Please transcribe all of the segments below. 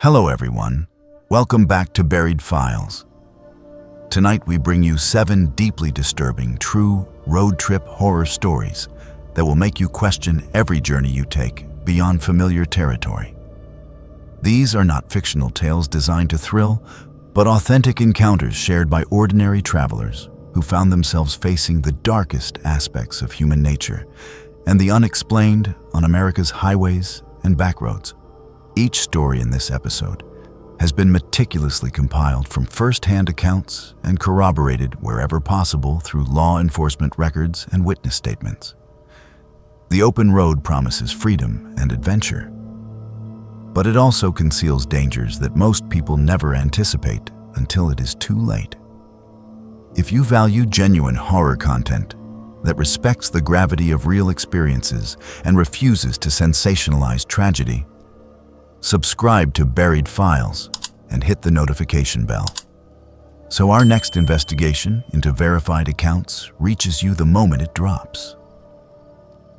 Hello everyone, welcome back to Buried Files. Tonight we bring you 7 deeply disturbing, true road trip horror stories that will make you question every journey you take beyond familiar territory. These are not fictional tales designed to thrill, but authentic encounters shared by ordinary travelers who found themselves facing the darkest aspects of human nature and the unexplained on America's highways and backroads. Each story in this episode has been meticulously compiled from first-hand accounts and corroborated wherever possible through law enforcement records and witness statements. The open road promises freedom and adventure, but it also conceals dangers that most people never anticipate until it is too late. If you value genuine horror content that respects the gravity of real experiences and refuses to sensationalize tragedy, subscribe to Buried Files and hit the notification bell, so our next investigation into verified accounts reaches you the moment it drops.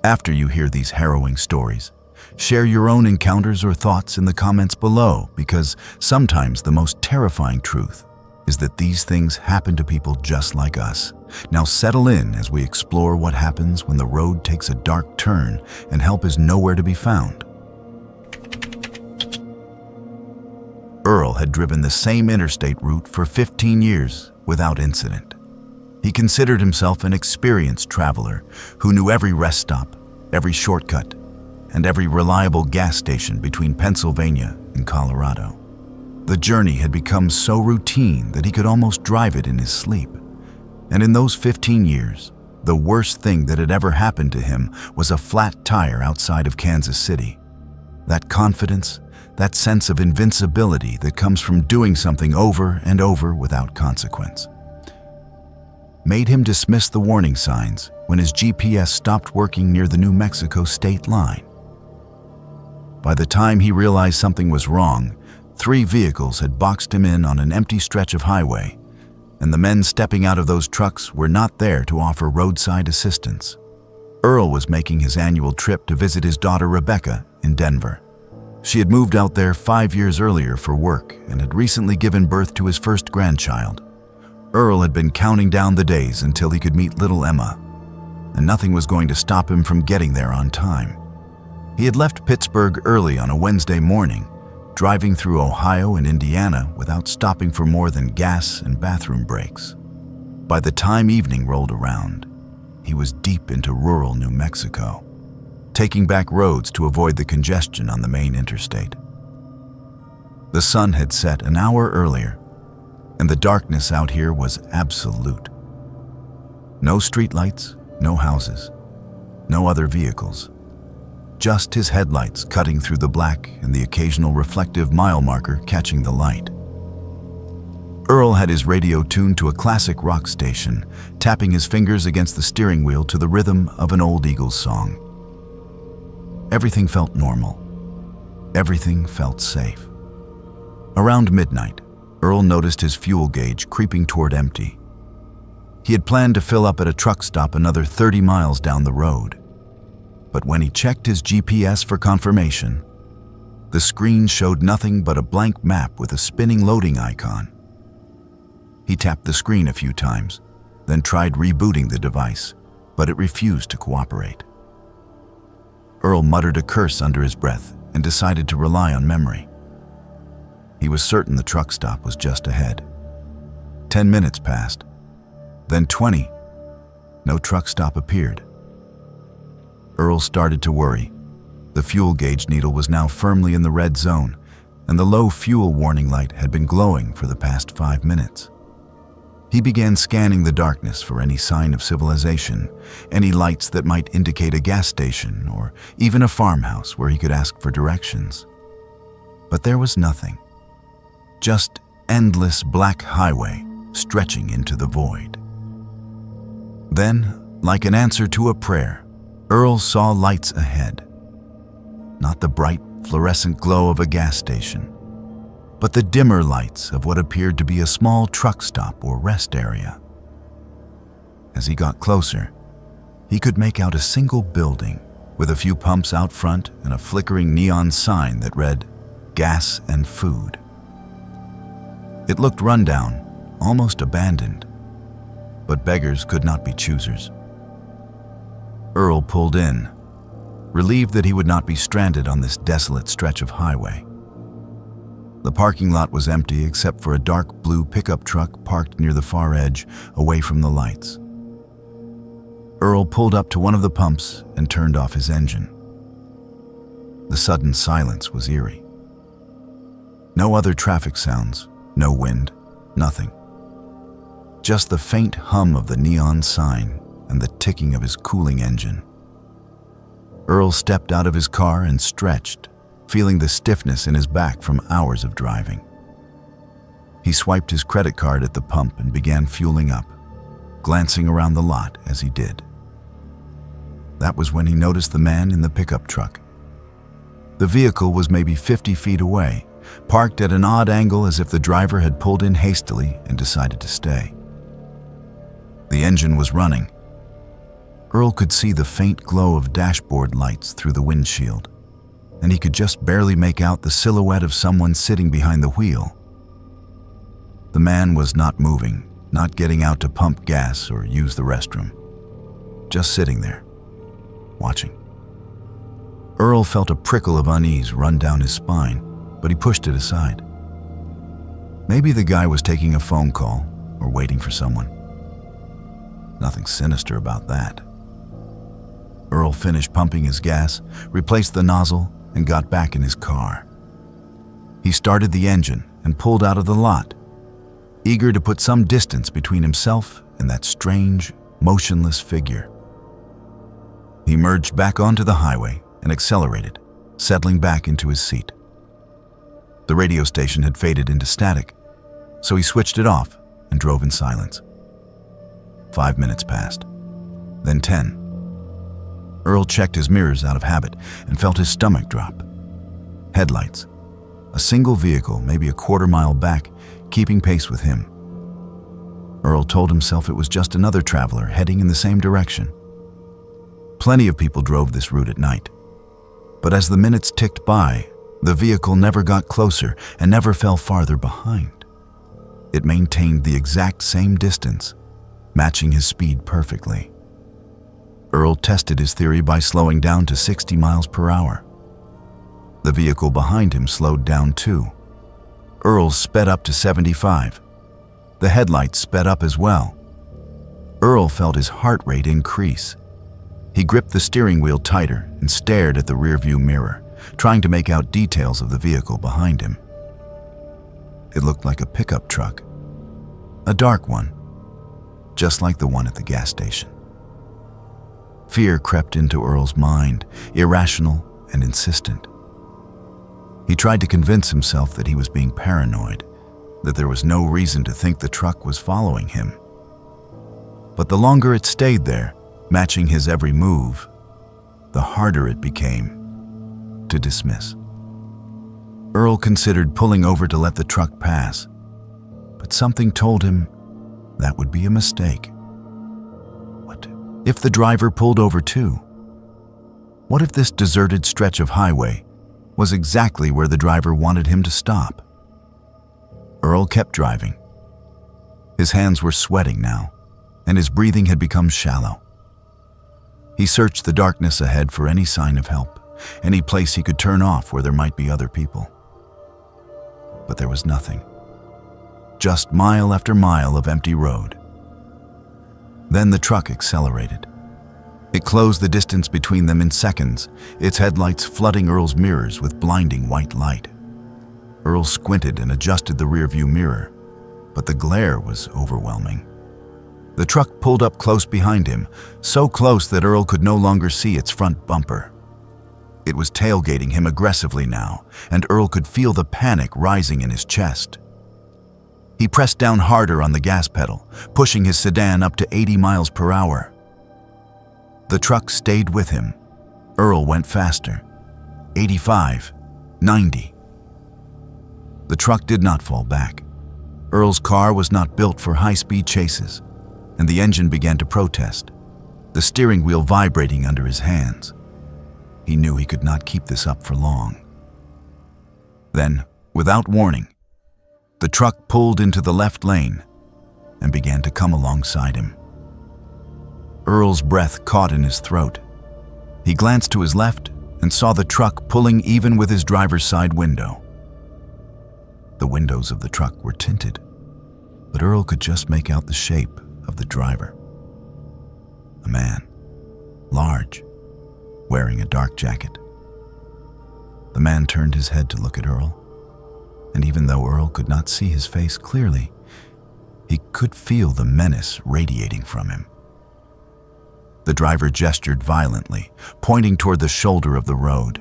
After you hear these harrowing stories, share your own encounters or thoughts in the comments below, because sometimes the most terrifying truth is that these things happen to people just like us. Now settle in as we explore what happens when the road takes a dark turn and help is nowhere to be found. Earl had driven the same interstate route for 15 years without incident. He considered himself an experienced traveler who knew every rest stop, every shortcut, and every reliable gas station between Pennsylvania and Colorado. The journey had become so routine that he could almost drive it in his sleep. And in those 15 years, the worst thing that had ever happened to him was a flat tire outside of Kansas City. That confidence, that sense of invincibility that comes from doing something over and over without consequence, made him dismiss the warning signs when his GPS stopped working near the New Mexico state line. By the time he realized something was wrong, 3 vehicles had boxed him in on an empty stretch of highway, and the men stepping out of those trucks were not there to offer roadside assistance. Earl was making his annual trip to visit his daughter Rebecca in Denver. She had moved out there 5 years earlier for work and had recently given birth to his first grandchild. Earl had been counting down the days until he could meet little Emma, and nothing was going to stop him from getting there on time. He had left Pittsburgh early on a Wednesday morning, driving through Ohio and Indiana without stopping for more than gas and bathroom breaks. By the time evening rolled around, he was deep into rural New Mexico, taking back roads to avoid the congestion on the main interstate. The sun had set an hour earlier, and the darkness out here was absolute. No streetlights, no houses, no other vehicles. Just his headlights cutting through the black and the occasional reflective mile marker catching the light. Earl had his radio tuned to a classic rock station, tapping his fingers against the steering wheel to the rhythm of an old Eagles song. Everything felt normal. Everything felt safe. Around midnight, Earl noticed his fuel gauge creeping toward empty. He had planned to fill up at a truck stop another 30 miles down the road. But when he checked his GPS for confirmation, the screen showed nothing but a blank map with a spinning loading icon. He tapped the screen a few times, then tried rebooting the device, but it refused to cooperate. Earl muttered a curse under his breath and decided to rely on memory. He was certain the truck stop was just ahead. 10 minutes passed, then 20. No truck stop appeared. Earl started to worry. The fuel gauge needle was now firmly in the red zone, and the low fuel warning light had been glowing for the past 5 minutes. He began scanning the darkness for any sign of civilization, any lights that might indicate a gas station or even a farmhouse where he could ask for directions. But there was nothing. Just endless black highway stretching into the void. Then, like an answer to a prayer, Earl saw lights ahead. Not the bright, fluorescent glow of a gas station, but the dimmer lights of what appeared to be a small truck stop or rest area. As he got closer, he could make out a single building with a few pumps out front and a flickering neon sign that read, gas, and food. It looked run down, almost abandoned, but beggars could not be choosers. Earl pulled in, relieved that he would not be stranded on this desolate stretch of highway. The parking lot was empty except for a dark blue pickup truck parked near the far edge, away from the lights. Earl pulled up to one of the pumps and turned off his engine. The sudden silence was eerie. No other traffic sounds, no wind, nothing. Just the faint hum of the neon sign and the ticking of his cooling engine. Earl stepped out of his car and stretched, feeling the stiffness in his back from hours of driving. He swiped his credit card at the pump and began fueling up, glancing around the lot as he did. That was when he noticed the man in the pickup truck. The vehicle was maybe 50 feet away, parked at an odd angle as if the driver had pulled in hastily and decided to stay. The engine was running. Earl could see the faint glow of dashboard lights through the windshield, and he could just barely make out the silhouette of someone sitting behind the wheel. The man was not moving, not getting out to pump gas or use the restroom, just sitting there, watching. Earl felt a prickle of unease run down his spine, but he pushed it aside. Maybe the guy was taking a phone call or waiting for someone. Nothing sinister about that. Earl finished pumping his gas, replaced the nozzle, and got back in his car. He started the engine and pulled out of the lot, eager to put some distance between himself and that strange, motionless figure. He merged back onto the highway and accelerated, settling back into his seat. The radio station had faded into static, so he switched it off and drove in silence. 5 minutes passed, then 10. Earl checked his mirrors out of habit and felt his stomach drop. Headlights. A single vehicle, maybe a quarter-mile back, keeping pace with him. Earl told himself it was just another traveler heading in the same direction. Plenty of people drove this route at night. But as the minutes ticked by, the vehicle never got closer and never fell farther behind. It maintained the exact same distance, matching his speed perfectly. Earl tested his theory by slowing down to 60 miles per hour. The vehicle behind him slowed down too. Earl sped up to 75. The headlights sped up as well. Earl felt his heart rate increase. He gripped the steering wheel tighter and stared at the rearview mirror, trying to make out details of the vehicle behind him. It looked like a pickup truck, a dark one, just like the one at the gas station. Fear crept into Earl's mind, irrational and insistent. He tried to convince himself that he was being paranoid, that there was no reason to think the truck was following him. But the longer it stayed there, matching his every move, the harder it became to dismiss. Earl considered pulling over to let the truck pass, but something told him that would be a mistake. What if the driver pulled over too? What if this deserted stretch of highway was exactly where the driver wanted him to stop? Earl kept driving. His hands were sweating now, and his breathing had become shallow. He searched the darkness ahead for any sign of help, any place he could turn off where there might be other people. But there was nothing. Just mile after mile of empty road. Then the truck accelerated. It closed the distance between them in seconds, its headlights flooding Earl's mirrors with blinding white light. Earl squinted and adjusted the rearview mirror, but the glare was overwhelming. The truck pulled up close behind him, so close that Earl could no longer see its front bumper. It was tailgating him aggressively now, and Earl could feel the panic rising in his chest. He pressed down harder on the gas pedal, pushing his sedan up to 80 miles per hour. The truck stayed with him. Earl went faster. 85, 90. The truck did not fall back. Earl's car was not built for high-speed chases, and the engine began to protest, the steering wheel vibrating under his hands. He knew he could not keep this up for long. Then, without warning, the truck pulled into the left lane and began to come alongside him. Earl's breath caught in his throat. He glanced to his left and saw the truck pulling even with his driver's side window. The windows of the truck were tinted, but Earl could just make out the shape of the driver. A man, large, wearing a dark jacket. The man turned his head to look at Earl, and even though Earl could not see his face clearly, he could feel the menace radiating from him. The driver gestured violently, pointing toward the shoulder of the road.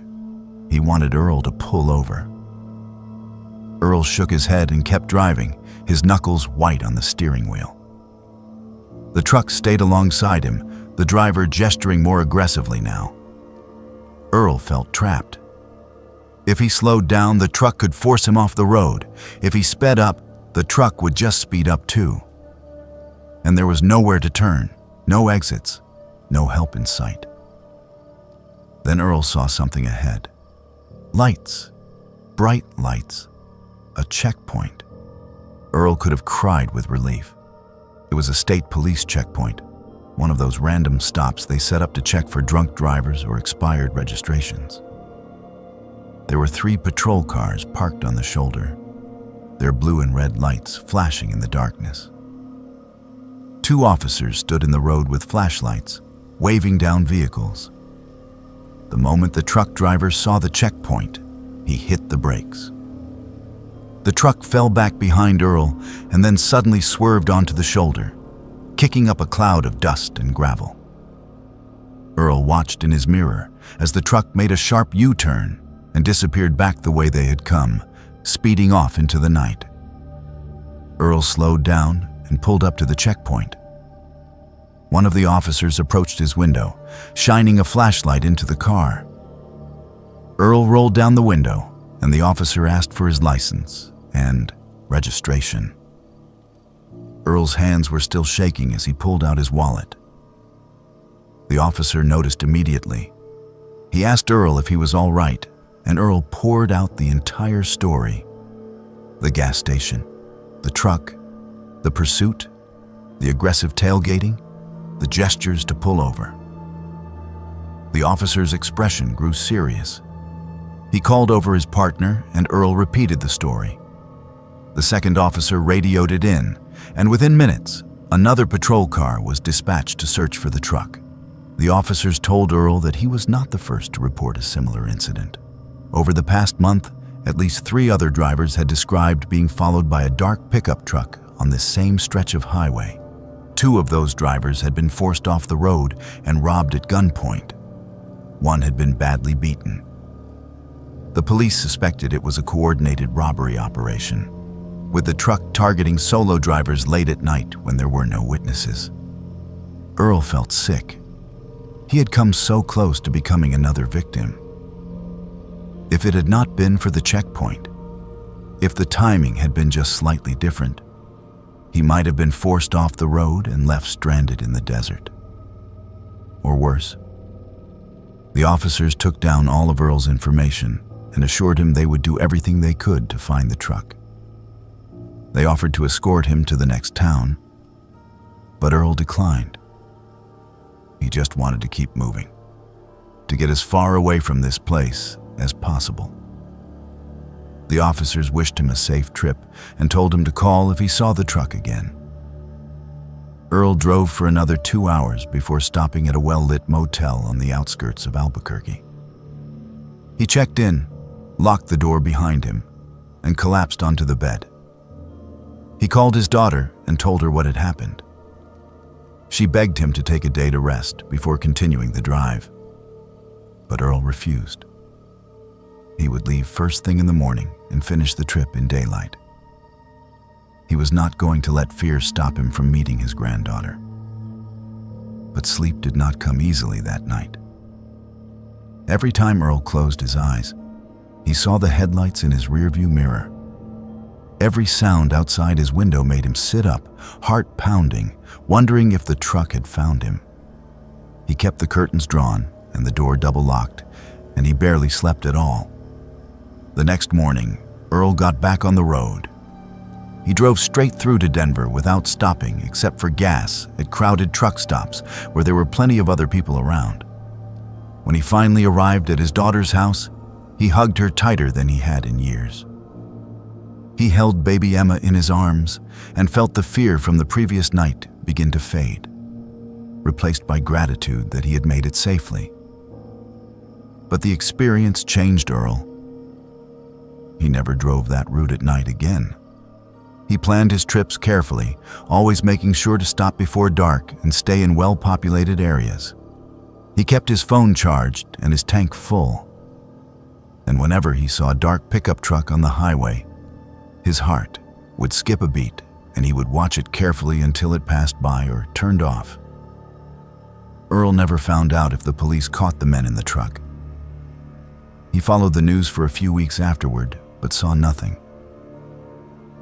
He wanted Earl to pull over. Earl shook his head and kept driving, his knuckles white on the steering wheel. The truck stayed alongside him, the driver gesturing more aggressively now. Earl felt trapped. If he slowed down, the truck could force him off the road. If he sped up, the truck would just speed up too. And there was nowhere to turn, no exits, no help in sight. Then Earl saw something ahead. Lights, bright lights, a checkpoint. Earl could have cried with relief. It was a state police checkpoint, one of those random stops they set up to check for drunk drivers or expired registrations. There were 3 patrol cars parked on the shoulder, their blue and red lights flashing in the darkness. 2 officers stood in the road with flashlights, waving down vehicles. The moment the truck driver saw the checkpoint, he hit the brakes. The truck fell back behind Earl and then suddenly swerved onto the shoulder, kicking up a cloud of dust and gravel. Earl watched in his mirror as the truck made a sharp U-turn and disappeared back the way they had come, speeding off into the night. Earl slowed down and pulled up to the checkpoint. One of the officers approached his window, shining a flashlight into the car. Earl rolled down the window, and the officer asked for his license and registration. Earl's hands were still shaking as he pulled out his wallet. The officer noticed immediately. He asked Earl if he was all right, and Earl poured out the entire story. The gas station, the truck, the pursuit, the aggressive tailgating, the gestures to pull over. The officer's expression grew serious. He called over his partner, and Earl repeated the story. The second officer radioed it in, and within minutes, another patrol car was dispatched to search for the truck. The officers told Earl that he was not the first to report a similar incident. Over the past month, at least 3 other drivers had described being followed by a dark pickup truck on this same stretch of highway. 2 of those drivers had been forced off the road and robbed at gunpoint. 1 had been badly beaten. The police suspected it was a coordinated robbery operation, with the truck targeting solo drivers late at night when there were no witnesses. Earl felt sick. He had come so close to becoming another victim. If it had not been for the checkpoint, if the timing had been just slightly different, he might have been forced off the road and left stranded in the desert. Or worse. The officers took down all of Earl's information and assured him they would do everything they could to find the truck. They offered to escort him to the next town, but Earl declined. He just wanted to keep moving, to get as far away from this place as possible. The officers wished him a safe trip and told him to call if he saw the truck again. Earl drove for another 2 hours before stopping at a well-lit motel on the outskirts of Albuquerque. He checked in, locked the door behind him, and collapsed onto the bed. He called his daughter and told her what had happened. She begged him to take a day to rest before continuing the drive, but Earl refused. He would leave first thing in the morning and finish the trip in daylight. He was not going to let fear stop him from meeting his granddaughter. But sleep did not come easily that night. Every time Earl closed his eyes, he saw the headlights in his rearview mirror. Every sound outside his window made him sit up, heart pounding, wondering if the truck had found him. He kept the curtains drawn and the door double locked, and he barely slept at all. The next morning, Earl got back on the road. He drove straight through to Denver without stopping except for gas at crowded truck stops where there were plenty of other people around. When he finally arrived at his daughter's house, he hugged her tighter than he had in years. He held baby Emma in his arms and felt the fear from the previous night begin to fade, replaced by gratitude that he had made it safely. But the experience changed Earl. He never drove that route at night again. He planned his trips carefully, always making sure to stop before dark and stay in well-populated areas. He kept his phone charged and his tank full. And whenever he saw a dark pickup truck on the highway, his heart would skip a beat and he would watch it carefully until it passed by or turned off. Earl never found out if the police caught the men in the truck. He followed the news for a few weeks afterward, but saw nothing.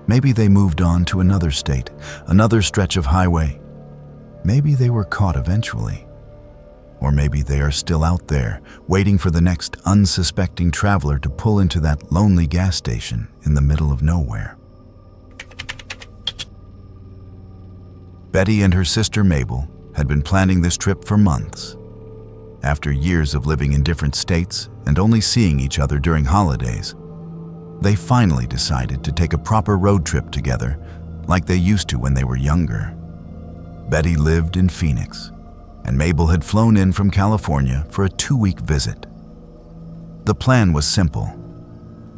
Maybe they moved on to another state, another stretch of highway. Maybe they were caught eventually. Or maybe they are still out there, waiting for the next unsuspecting traveler to pull into that lonely gas station in the middle of nowhere. Betty and her sister Mabel had been planning this trip for months. After years of living in different states and only seeing each other during holidays, they finally decided to take a proper road trip together like they used to when they were younger. Betty lived in Phoenix, and Mabel had flown in from California for a 2-week visit. The plan was simple: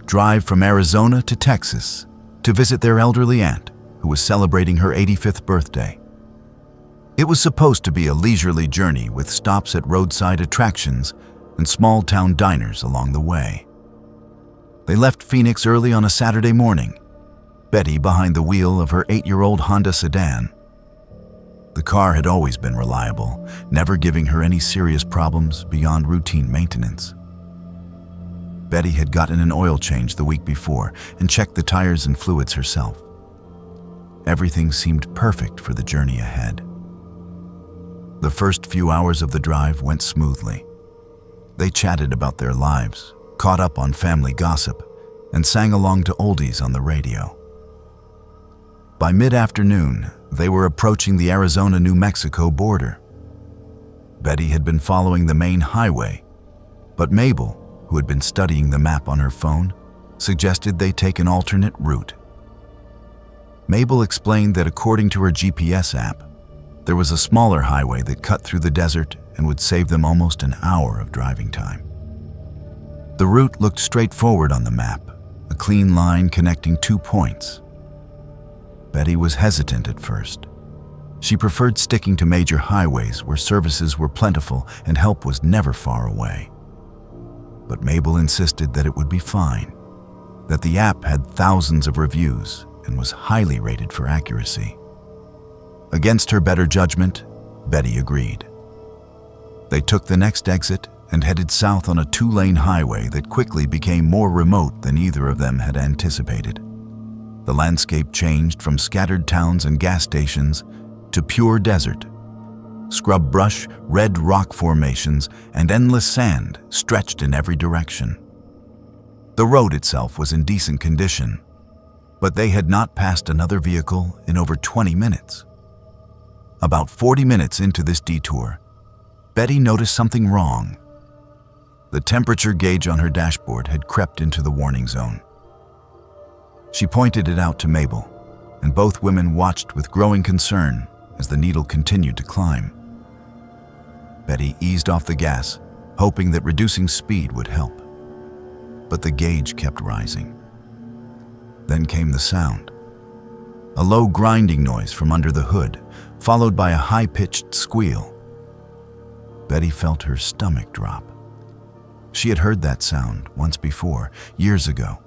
drive from Arizona to Texas to visit their elderly aunt who was celebrating her 85th birthday. It was supposed to be a leisurely journey with stops at roadside attractions and small-town diners along the way. They left Phoenix early on a Saturday morning, Betty behind the wheel of her 8-year-old Honda sedan. The car had always been reliable, never giving her any serious problems beyond routine maintenance. Betty had gotten an oil change the week before and checked the tires and fluids herself. Everything seemed perfect for the journey ahead. The first few hours of the drive went smoothly. They chatted about their lives, caught up on family gossip, and sang along to oldies on the radio. By mid-afternoon, they were approaching the Arizona-New Mexico border. Betty had been following the main highway, but Mabel, who had been studying the map on her phone, suggested they take an alternate route. Mabel explained that according to her GPS app, there was a smaller highway that cut through the desert and would save them almost an hour of driving time. The route looked straightforward on the map, a clean line connecting 2 points. Betty was hesitant at first. She preferred sticking to major highways where services were plentiful and help was never far away. But Mabel insisted that it would be fine, that the app had thousands of reviews and was highly rated for accuracy. Against her better judgment, Betty agreed. They took the next exit and headed south on a 2-lane highway that quickly became more remote than either of them had anticipated. The landscape changed from scattered towns and gas stations to pure desert. Scrub brush, red rock formations, and endless sand stretched in every direction. The road itself was in decent condition, but they had not passed another vehicle in over 20 minutes. About 40 minutes into this detour, Betty noticed something wrong. The temperature gauge on her dashboard had crept into the warning zone. She pointed it out to Mabel, and both women watched with growing concern as the needle continued to climb. Betty eased off the gas, hoping that reducing speed would help. But the gauge kept rising. Then came the sound. A low grinding noise from under the hood, followed by a high-pitched squeal. Betty felt her stomach drop. She had heard that sound once before, years ago,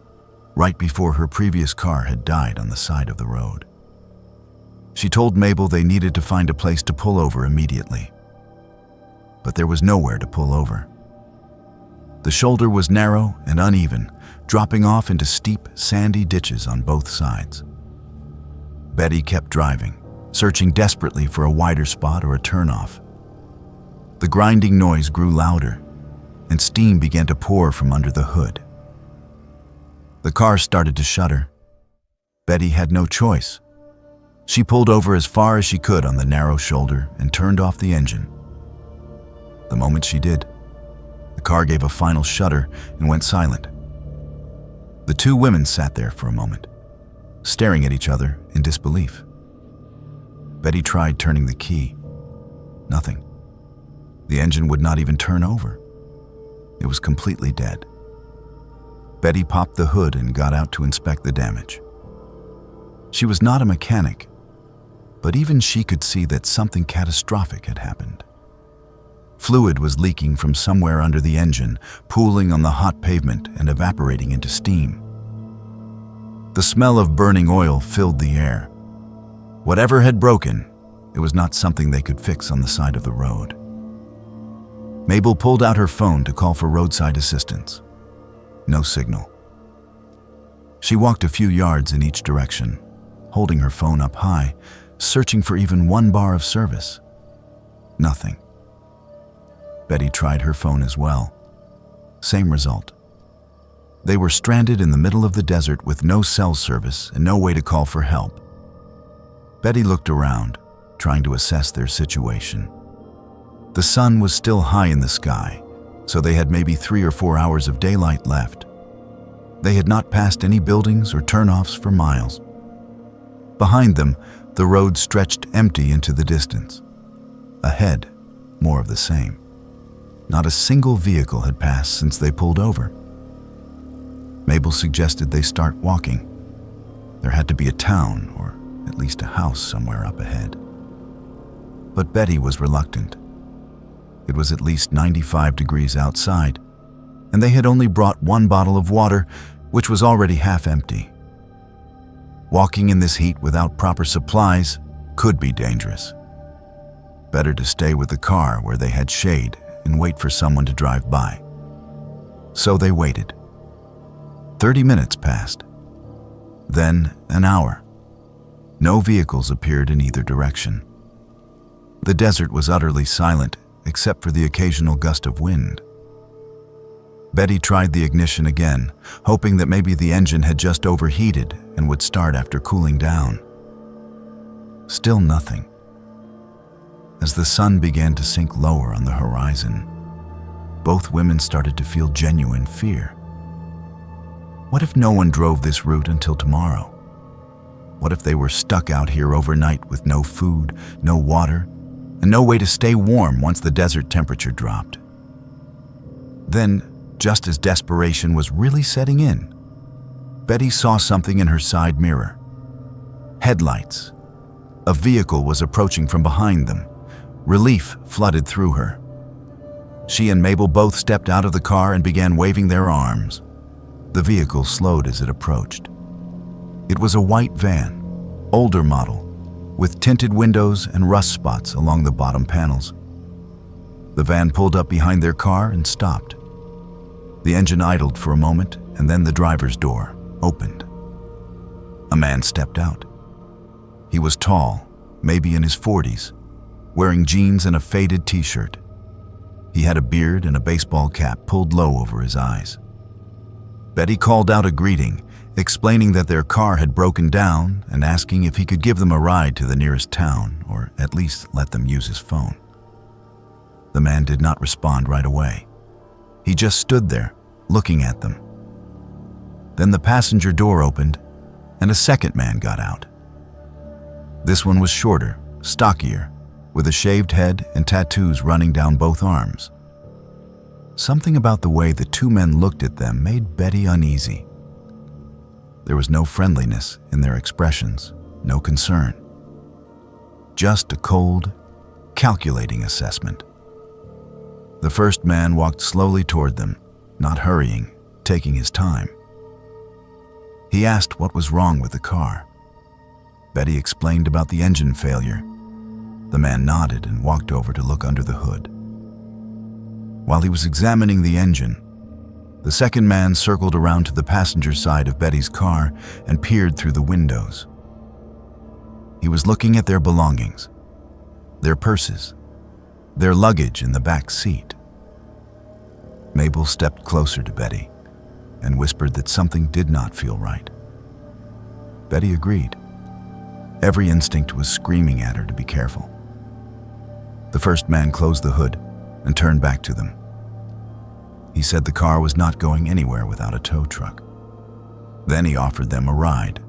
right before her previous car had died on the side of the road. She told Mabel they needed to find a place to pull over immediately. But there was nowhere to pull over. The shoulder was narrow and uneven, dropping off into steep, sandy ditches on both sides. Betty kept driving, searching desperately for a wider spot or a turnoff. The grinding noise grew louder, and steam began to pour from under the hood. The car started to shudder. Betty had no choice. She pulled over as far as she could on the narrow shoulder and turned off the engine. The moment she did, the car gave a final shudder and went silent. The two women sat there for a moment, staring at each other in disbelief. Betty tried turning the key. Nothing. The engine would not even turn over. It was completely dead. Betty popped the hood and got out to inspect the damage. She was not a mechanic, but even she could see that something catastrophic had happened. Fluid was leaking from somewhere under the engine, pooling on the hot pavement and evaporating into steam. The smell of burning oil filled the air. Whatever had broken, it was not something they could fix on the side of the road. Mabel pulled out her phone to call for roadside assistance. No signal. She walked a few yards in each direction, holding her phone up high, searching for even one bar of service. Nothing. Betty tried her phone as well. Same result. They were stranded in the middle of the desert with no cell service and no way to call for help. Betty looked around, trying to assess their situation. The sun was still high in the sky, so they had maybe 3 or 4 hours of daylight left. They had not passed any buildings or turnoffs for miles. Behind them, the road stretched empty into the distance. Ahead, more of the same. Not a single vehicle had passed since they pulled over. Mabel suggested they start walking. There had to be a town, or at least a house somewhere up ahead. But Betty was reluctant. It was at least 95 degrees outside, and they had only brought 1 bottle of water, which was already half empty. Walking in this heat without proper supplies could be dangerous. Better to stay with the car where they had shade and wait for someone to drive by. So they waited. 30 minutes passed. Then an hour. No vehicles appeared in either direction. The desert was utterly silent, except for the occasional gust of wind. Betty tried the ignition again, hoping that maybe the engine had just overheated and would start after cooling down. Still nothing. As the sun began to sink lower on the horizon, both women started to feel genuine fear. What if no one drove this route until tomorrow? What if they were stuck out here overnight with no food, no water, and no way to stay warm once the desert temperature dropped? Then, just as desperation was really setting in, Betty saw something in her side mirror. Headlights. A vehicle was approaching from behind them. Relief flooded through her. She and Mabel both stepped out of the car and began waving their arms. The vehicle slowed as it approached. It was a white van, older model, with tinted windows and rust spots along the bottom panels. The van pulled up behind their car and stopped. The engine idled for a moment, and then the driver's door opened. A man stepped out. He was tall, maybe in his 40s, wearing jeans and a faded t-shirt. He had a beard and a baseball cap pulled low over his eyes. Betty called out a greeting, explaining that their car had broken down and asking if he could give them a ride to the nearest town, or at least let them use his phone. The man did not respond right away. He just stood there, looking at them. Then the passenger door opened, and a second man got out. This one was shorter, stockier, with a shaved head and tattoos running down both arms. Something about the way the two men looked at them made Betty uneasy. There was no friendliness in their expressions, no concern. Just a cold, calculating assessment. The first man walked slowly toward them, not hurrying, taking his time. He asked what was wrong with the car. Betty explained about the engine failure. The man nodded and walked over to look under the hood. While he was examining the engine, the second man circled around to the passenger side of Betty's car and peered through the windows. He was looking at their belongings, their purses, their luggage in the back seat. Mabel stepped closer to Betty and whispered that something did not feel right. Betty agreed. Every instinct was screaming at her to be careful. The first man closed the hood and turned back to them. He said the car was not going anywhere without a tow truck. Then he offered them a ride.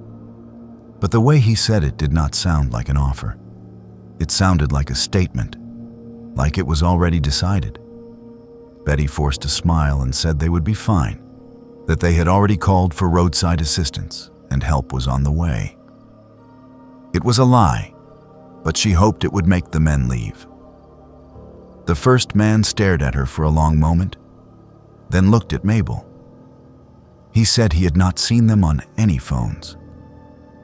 But the way he said it did not sound like an offer. It sounded like a statement, like it was already decided. Betty forced a smile and said they would be fine, that they had already called for roadside assistance and help was on the way. It was a lie, but she hoped it would make the men leave. The first man stared at her for a long moment, then looked at Mabel. He said he had not seen them on any phones.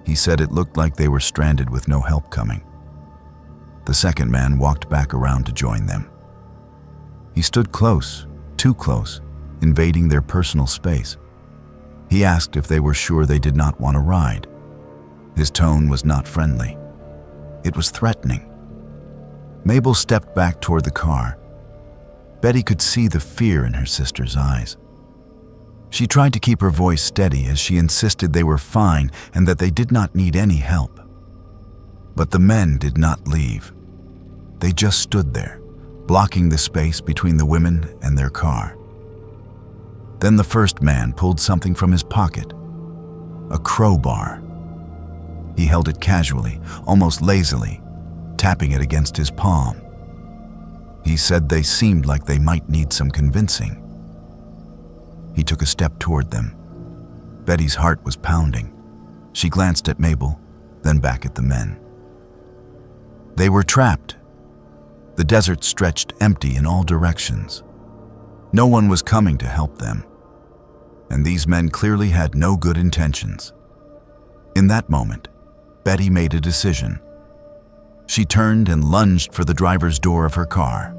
He said it looked like they were stranded with no help coming. The second man walked back around to join them. He stood close, too close, invading their personal space. He asked if they were sure they did not want a ride. His tone was not friendly. It was threatening. Mabel stepped back toward the car. Betty could see the fear in her sister's eyes. She tried to keep her voice steady as she insisted they were fine and that they did not need any help. But the men did not leave. They just stood there, blocking the space between the women and their car. Then the first man pulled something from his pocket, a crowbar. He held it casually, almost lazily, tapping it against his palm. He said they seemed like they might need some convincing. He took a step toward them. Betty's heart was pounding. She glanced at Mabel, then back at the men. They were trapped. The desert stretched empty in all directions. No one was coming to help them. And these men clearly had no good intentions. In that moment, Betty made a decision. She turned and lunged for the driver's door of her car.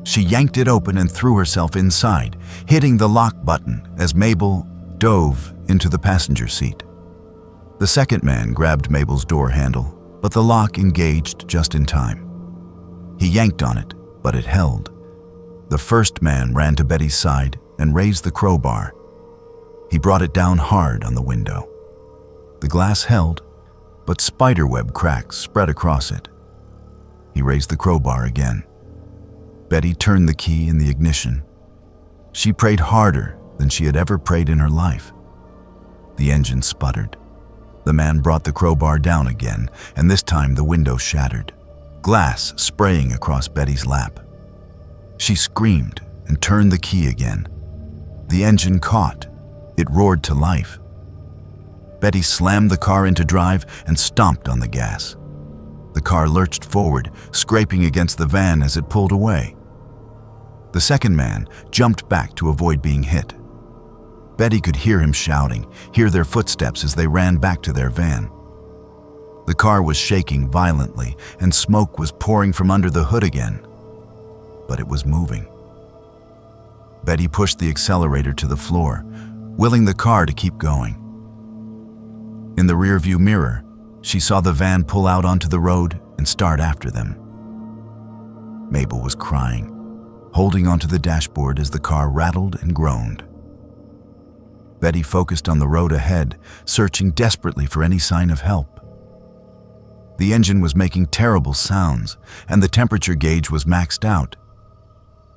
She yanked it open and threw herself inside, hitting the lock button as Mabel dove into the passenger seat. The second man grabbed Mabel's door handle, but the lock engaged just in time. He yanked on it, but it held. The first man ran to Betty's side and raised the crowbar. He brought it down hard on the window. The glass held, but spiderweb cracks spread across it. He raised the crowbar again. Betty turned the key in the ignition. She prayed harder than she had ever prayed in her life. The engine sputtered. The man brought the crowbar down again, and this time the window shattered, glass spraying across Betty's lap. She screamed and turned the key again. The engine caught. It roared to life. Betty slammed the car into drive and stomped on the gas. The car lurched forward, scraping against the van as it pulled away. The second man jumped back to avoid being hit. Betty could hear him shouting, hear their footsteps as they ran back to their van. The car was shaking violently, and smoke was pouring from under the hood again. But it was moving. Betty pushed the accelerator to the floor, willing the car to keep going. In the rearview mirror, she saw the van pull out onto the road and start after them. Mabel was crying, holding onto the dashboard as the car rattled and groaned. Betty focused on the road ahead, searching desperately for any sign of help. The engine was making terrible sounds, and the temperature gauge was maxed out.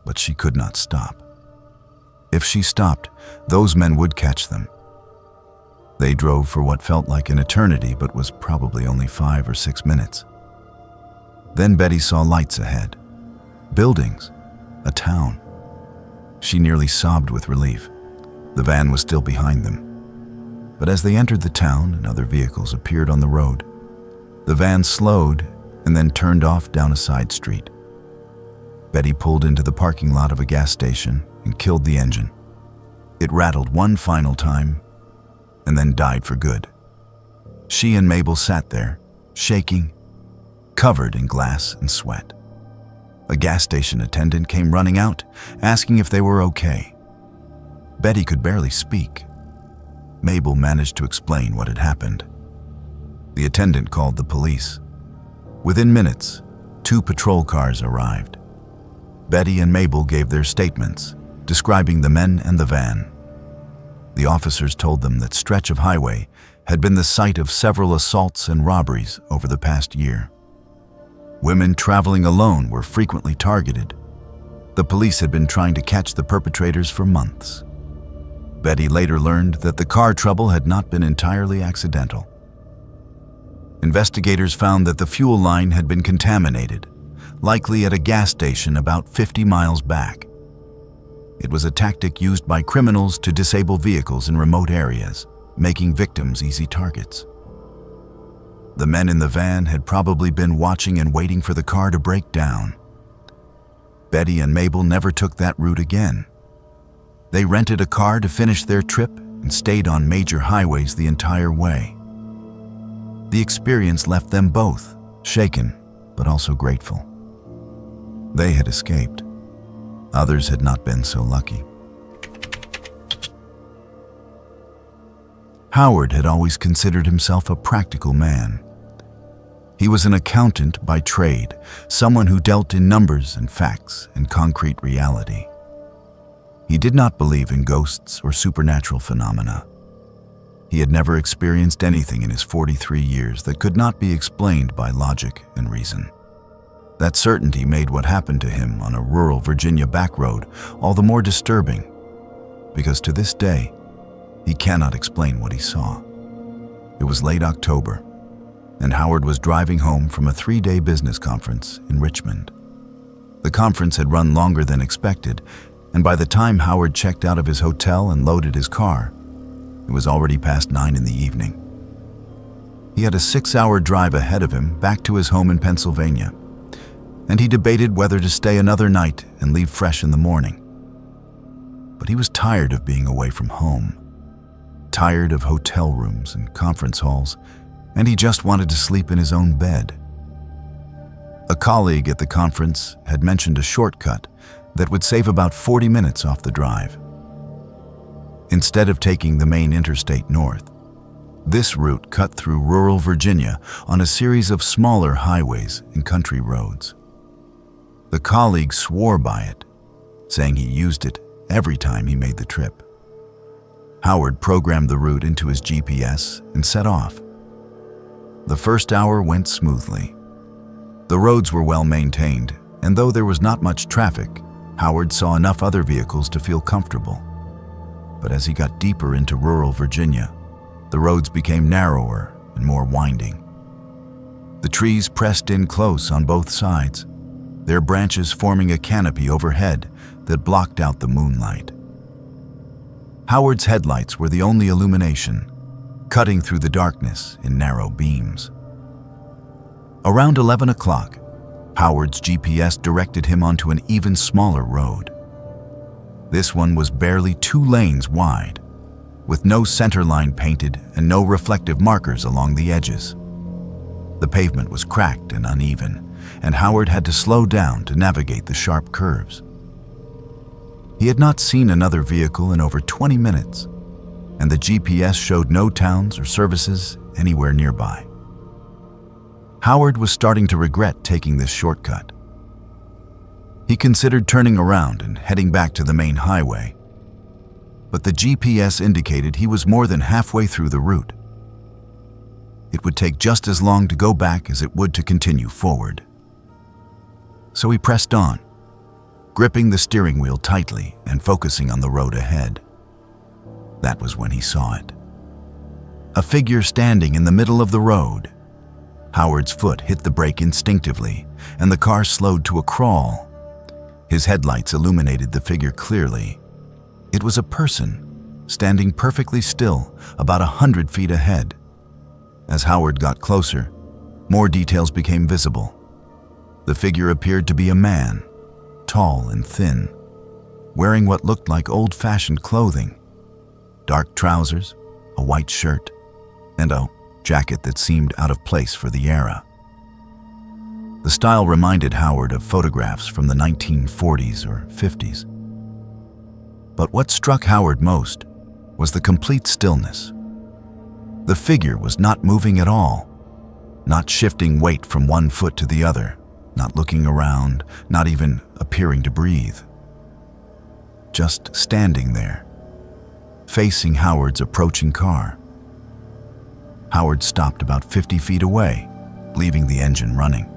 But she could not stop. If she stopped, those men would catch them. They drove for what felt like an eternity, but was probably only 5 or 6 minutes. Then Betty saw lights ahead. Buildings. A town. She nearly sobbed with relief. The van was still behind them. But as they entered the town and other vehicles appeared on the road, the van slowed and then turned off down a side street. Betty pulled into the parking lot of a gas station and killed the engine. It rattled one final time and then died for good. She and Mabel sat there, shaking, covered in glass and sweat. A gas station attendant came running out, asking if they were okay. Betty could barely speak. Mabel managed to explain what had happened. The attendant called the police. Within minutes, 2 patrol cars arrived. Betty and Mabel gave their statements, describing the men and the van. The officers told them that stretch of highway had been the site of several assaults and robberies over the past year. Women traveling alone were frequently targeted. The police had been trying to catch the perpetrators for months. Betty later learned that the car trouble had not been entirely accidental. Investigators found that the fuel line had been contaminated, likely at a gas station about 50 miles back. It was a tactic used by criminals to disable vehicles in remote areas, making victims easy targets. The men in the van had probably been watching and waiting for the car to break down. Betty and Mabel never took that route again. They rented a car to finish their trip and stayed on major highways the entire way. The experience left them both shaken, but also grateful. They had escaped. Others had not been so lucky. Howard had always considered himself a practical man. He was an accountant by trade, someone who dealt in numbers and facts and concrete reality. He did not believe in ghosts or supernatural phenomena. He had never experienced anything in his 43 years that could not be explained by logic and reason. That certainty made what happened to him on a rural Virginia back road all the more disturbing, because to this day, he cannot explain what he saw. It was late October, and Howard was driving home from a 3-day business conference in Richmond. The conference had run longer than expected, and by the time Howard checked out of his hotel and loaded his car, it was already past 9 in the evening. He had a 6-hour drive ahead of him back to his home in Pennsylvania, and he debated whether to stay another night and leave fresh in the morning. But he was tired of being away from home, tired of hotel rooms and conference halls, and he just wanted to sleep in his own bed. A colleague at the conference had mentioned a shortcut that would save about 40 minutes off the drive. Instead of taking the main interstate north, this route cut through rural Virginia on a series of smaller highways and country roads. The colleague swore by it, saying he used it every time he made the trip. Howard programmed the route into his GPS and set off. The first hour went smoothly. The roads were well maintained, and though there was not much traffic, Howard saw enough other vehicles to feel comfortable. But as he got deeper into rural Virginia, the roads became narrower and more winding. The trees pressed in close on both sides, their branches forming a canopy overhead that blocked out the moonlight. Howard's headlights were the only illumination, cutting through the darkness in narrow beams. Around 11 o'clock, Howard's GPS directed him onto an even smaller road. This one was barely 2 lanes wide, with no center line painted and no reflective markers along the edges. The pavement was cracked and uneven, and Howard had to slow down to navigate the sharp curves. He had not seen another vehicle in over 20 minutes, and the GPS showed no towns or services anywhere nearby. Howard was starting to regret taking this shortcut. He considered turning around and heading back to the main highway, but the GPS indicated he was more than halfway through the route. It would take just as long to go back as it would to continue forward. So he pressed on, gripping the steering wheel tightly and focusing on the road ahead. That was when he saw it. A figure standing in the middle of the road. Howard's foot hit the brake instinctively, and the car slowed to a crawl. His headlights illuminated the figure clearly. It was a person, standing perfectly still, about 100 feet ahead. As Howard got closer, more details became visible. The figure appeared to be a man, tall and thin, wearing what looked like old-fashioned clothing: dark trousers, a white shirt, and a jacket that seemed out of place for the era. The style reminded Howard of photographs from the 1940s or 50s. But what struck Howard most was the complete stillness. The figure was not moving at all, not shifting weight from one foot to the other, not looking around, not even appearing to breathe. Just standing there, facing Howard's approaching car. Howard stopped about 50 feet away, leaving the engine running.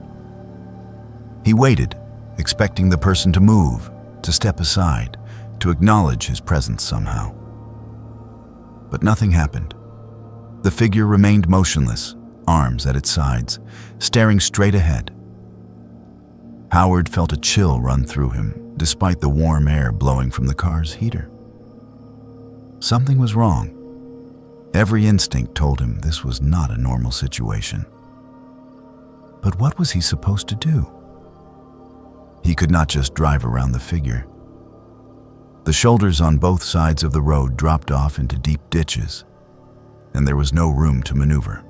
He waited, expecting the person to move, to step aside, to acknowledge his presence somehow. But nothing happened. The figure remained motionless, arms at its sides, staring straight ahead. Howard felt a chill run through him, despite the warm air blowing from the car's heater. Something was wrong. Every instinct told him this was not a normal situation. But what was he supposed to do? He could not just drive around the figure. The shoulders on both sides of the road dropped off into deep ditches, and there was no room to maneuver.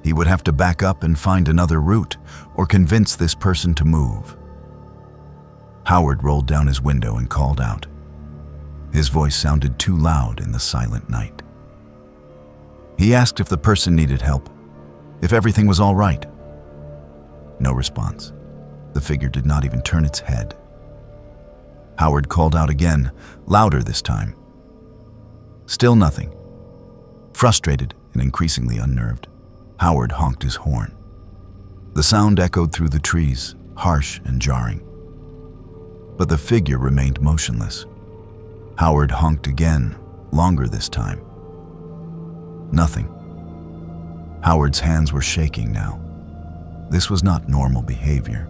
He would have to back up and find another route, or convince this person to move. Howard rolled down his window and called out. His voice sounded too loud in the silent night. He asked if the person needed help, if everything was all right. No response. The figure did not even turn its head. Howard called out again, louder this time. Still nothing. Frustrated and increasingly unnerved, Howard honked his horn. The sound echoed through the trees, harsh and jarring. But the figure remained motionless. Howard honked again, longer this time. Nothing. Howard's hands were shaking now. This was not normal behavior.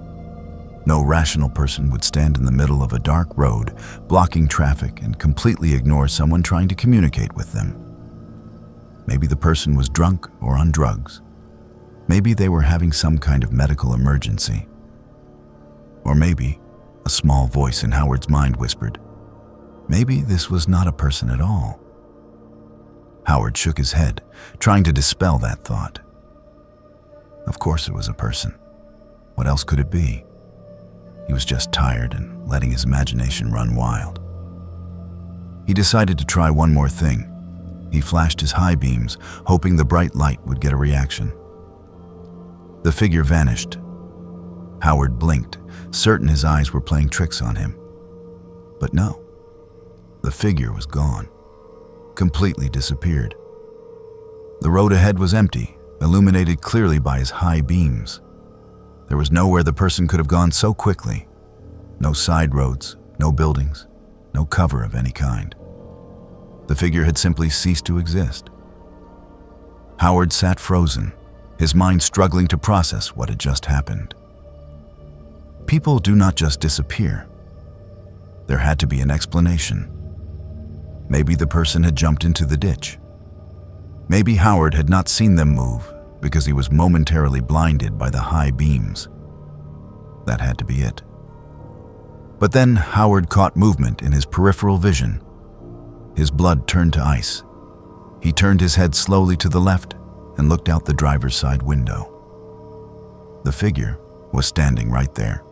No rational person would stand in the middle of a dark road, blocking traffic, and completely ignore someone trying to communicate with them. Maybe the person was drunk or on drugs. Maybe they were having some kind of medical emergency. Or maybe, a small voice in Howard's mind whispered, maybe this was not a person at all. Howard shook his head, trying to dispel that thought. Of course it was a person. What else could it be? He was just tired and letting his imagination run wild. He decided to try one more thing. He flashed his high beams, hoping the bright light would get a reaction. The figure vanished. Howard blinked, certain his eyes were playing tricks on him. But no, the figure was gone, completely disappeared. The road ahead was empty, illuminated clearly by his high beams. There was nowhere the person could have gone so quickly. No side roads, no buildings, no cover of any kind. The figure had simply ceased to exist. Howard sat frozen, his mind struggling to process what had just happened. People do not just disappear. There had to be an explanation. Maybe the person had jumped into the ditch. Maybe Howard had not seen them move because he was momentarily blinded by the high beams. That had to be it. But then Howard caught movement in his peripheral vision. His blood turned to ice. He turned his head slowly to the left and looked out the driver's side window. The figure was standing right there,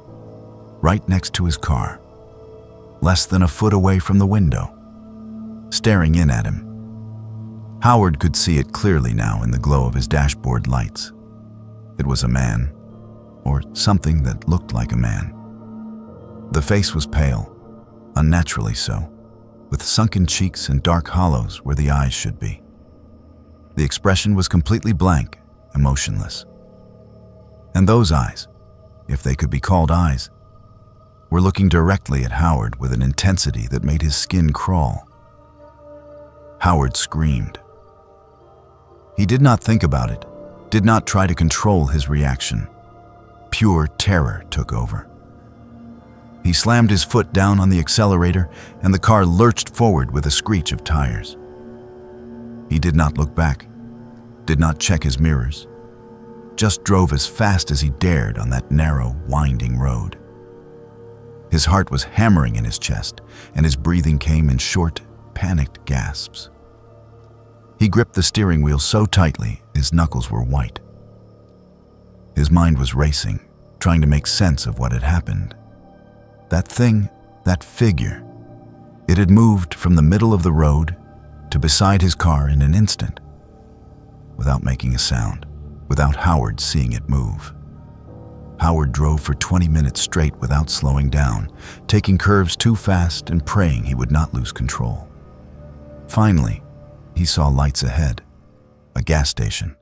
right next to his car, less than a foot away from the window, staring in at him. Howard could see it clearly now in the glow of his dashboard lights. It was a man, or something that looked like a man. The face was pale, unnaturally so, with sunken cheeks and dark hollows where the eyes should be. The expression was completely blank, emotionless. And those eyes, if they could be called eyes, were looking directly at Howard with an intensity that made his skin crawl. Howard screamed. He did not think about it, did not try to control his reaction. Pure terror took over. He slammed his foot down on the accelerator, and the car lurched forward with a screech of tires. He did not look back, did not check his mirrors, just drove as fast as he dared on that narrow, winding road. His heart was hammering in his chest, and his breathing came in short, panicked gasps. He gripped the steering wheel so tightly, his knuckles were white. His mind was racing, trying to make sense of what had happened. That thing, that figure, it had moved from the middle of the road to beside his car in an instant, without making a sound, without Howard seeing it move. Howard drove for 20 minutes straight without slowing down, taking curves too fast and praying he would not lose control. Finally, he saw lights ahead, a gas station.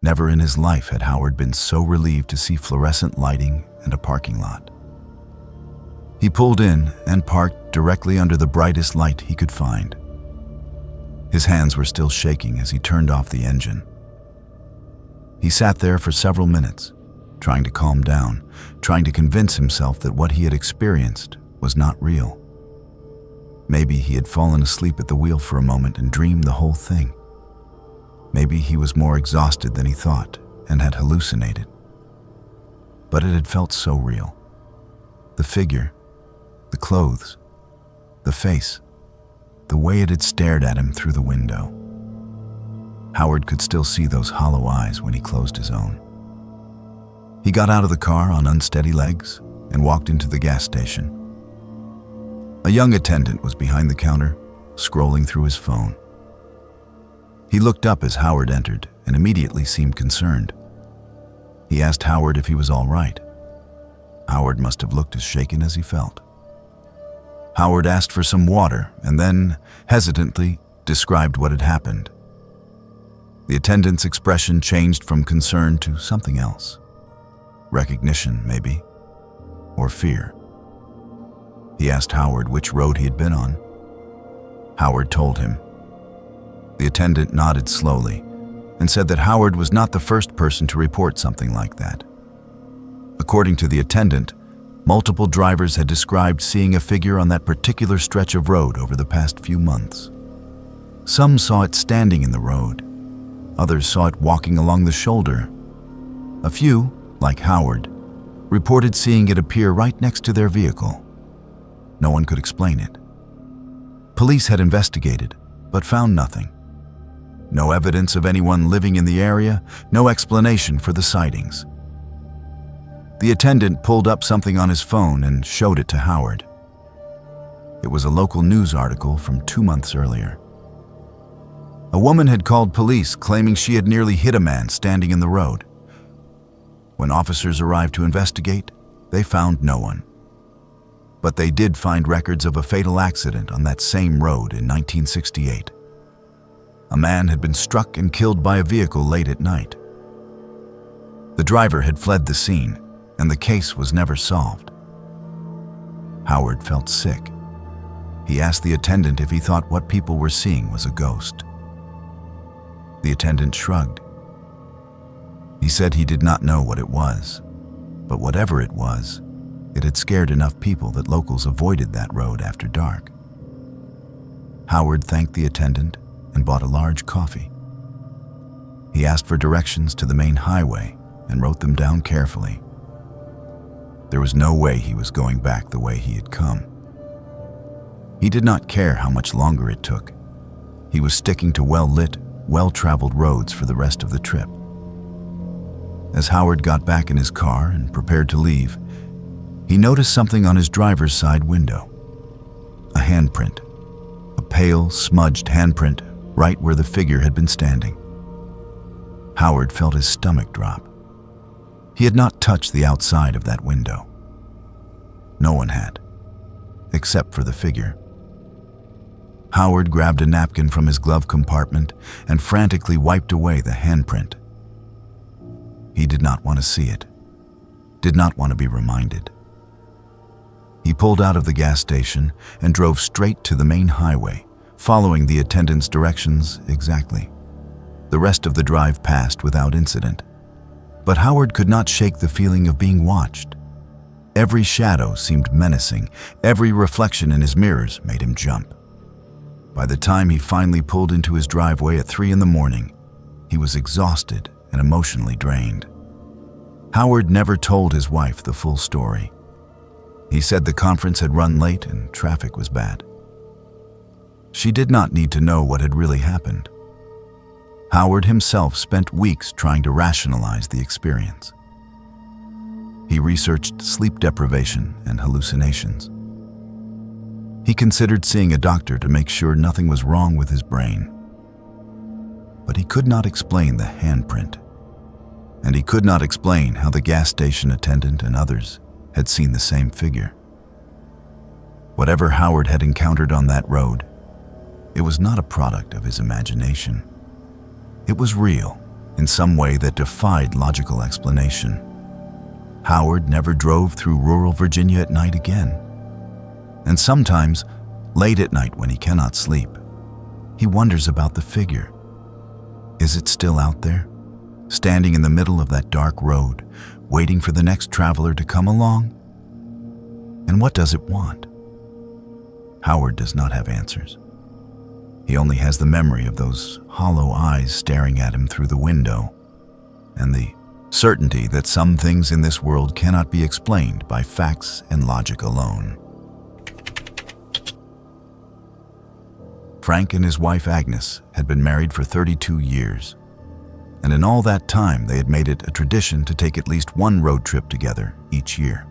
Never in his life had Howard been so relieved to see fluorescent lighting and a parking lot. He pulled in and parked directly under the brightest light he could find. His hands were still shaking as he turned off the engine. He sat there for several minutes, trying to calm down, trying to convince himself that what he had experienced was not real. Maybe he had fallen asleep at the wheel for a moment and dreamed the whole thing. Maybe he was more exhausted than he thought and had hallucinated. But it had felt so real. The figure, the clothes, the face, the way it had stared at him through the window. Howard could still see those hollow eyes when he closed his own. He got out of the car on unsteady legs and walked into the gas station. A young attendant was behind the counter, scrolling through his phone. He looked up as Howard entered and immediately seemed concerned. He asked Howard if he was all right. Howard must have looked as shaken as he felt. Howard asked for some water and then, hesitantly, described what had happened. The attendant's expression changed from concern to something else. Recognition, maybe, or fear. He asked Howard which road he had been on. Howard told him. The attendant nodded slowly and said that Howard was not the first person to report something like that. According to the attendant, multiple drivers had described seeing a figure on that particular stretch of road over the past few months. Some saw it standing in the road. Others saw it walking along the shoulder. A few, like Howard, reported seeing it appear right next to their vehicle. No one could explain it. Police had investigated, but found nothing. No evidence of anyone living in the area, no explanation for the sightings. The attendant pulled up something on his phone and showed it to Howard. It was a local news article from 2 months earlier. A woman had called police claiming she had nearly hit a man standing in the road. When officers arrived to investigate, they found no one. But they did find records of a fatal accident on that same road in 1968. A man had been struck and killed by a vehicle late at night. The driver had fled the scene, and the case was never solved. Howard felt sick. He asked the attendant if he thought what people were seeing was a ghost. The attendant shrugged. He said he did not know what it was, but whatever it was, it had scared enough people that locals avoided that road after dark. Howard thanked the attendant and bought a large coffee. He asked for directions to the main highway and wrote them down carefully. There was no way he was going back the way he had come. He did not care how much longer it took. He was sticking to well-lit, well-traveled roads for the rest of the trip. As Howard got back in his car and prepared to leave, he noticed something on his driver's side window. A handprint. A pale, smudged handprint right where the figure had been standing. Howard felt his stomach drop. He had not touched the outside of that window. No one had, except for the figure. Howard grabbed a napkin from his glove compartment and frantically wiped away the handprint. He did not want to see it, did not want to be reminded. He pulled out of the gas station and drove straight to the main highway, following the attendant's directions exactly. The rest of the drive passed without incident. But Howard could not shake the feeling of being watched. Every shadow seemed menacing. Every reflection in his mirrors made him jump. By the time he finally pulled into his driveway at 3 a.m, he was exhausted and emotionally drained. Howard never told his wife the full story. He said the conference had run late and traffic was bad. She did not need to know what had really happened. Howard himself spent weeks trying to rationalize the experience. He researched sleep deprivation and hallucinations. He considered seeing a doctor to make sure nothing was wrong with his brain. But he could not explain the handprint. And he could not explain how the gas station attendant and others had seen the same figure. Whatever Howard had encountered on that road, It was not a product of his imagination. It was real, in some way that defied logical explanation. Howard never drove through rural Virginia at night again. And sometimes, late at night when he cannot sleep, he wonders about the figure. Is it still out there, standing in the middle of that dark road, waiting for the next traveler to come along? And what does it want? Howard does not have answers. He only has the memory of those hollow eyes staring at him through the window, and the certainty that some things in this world cannot be explained by facts and logic alone. Frank and his wife Agnes had been married for 32 years, and in all that time they had made it a tradition to take at least one road trip together each year.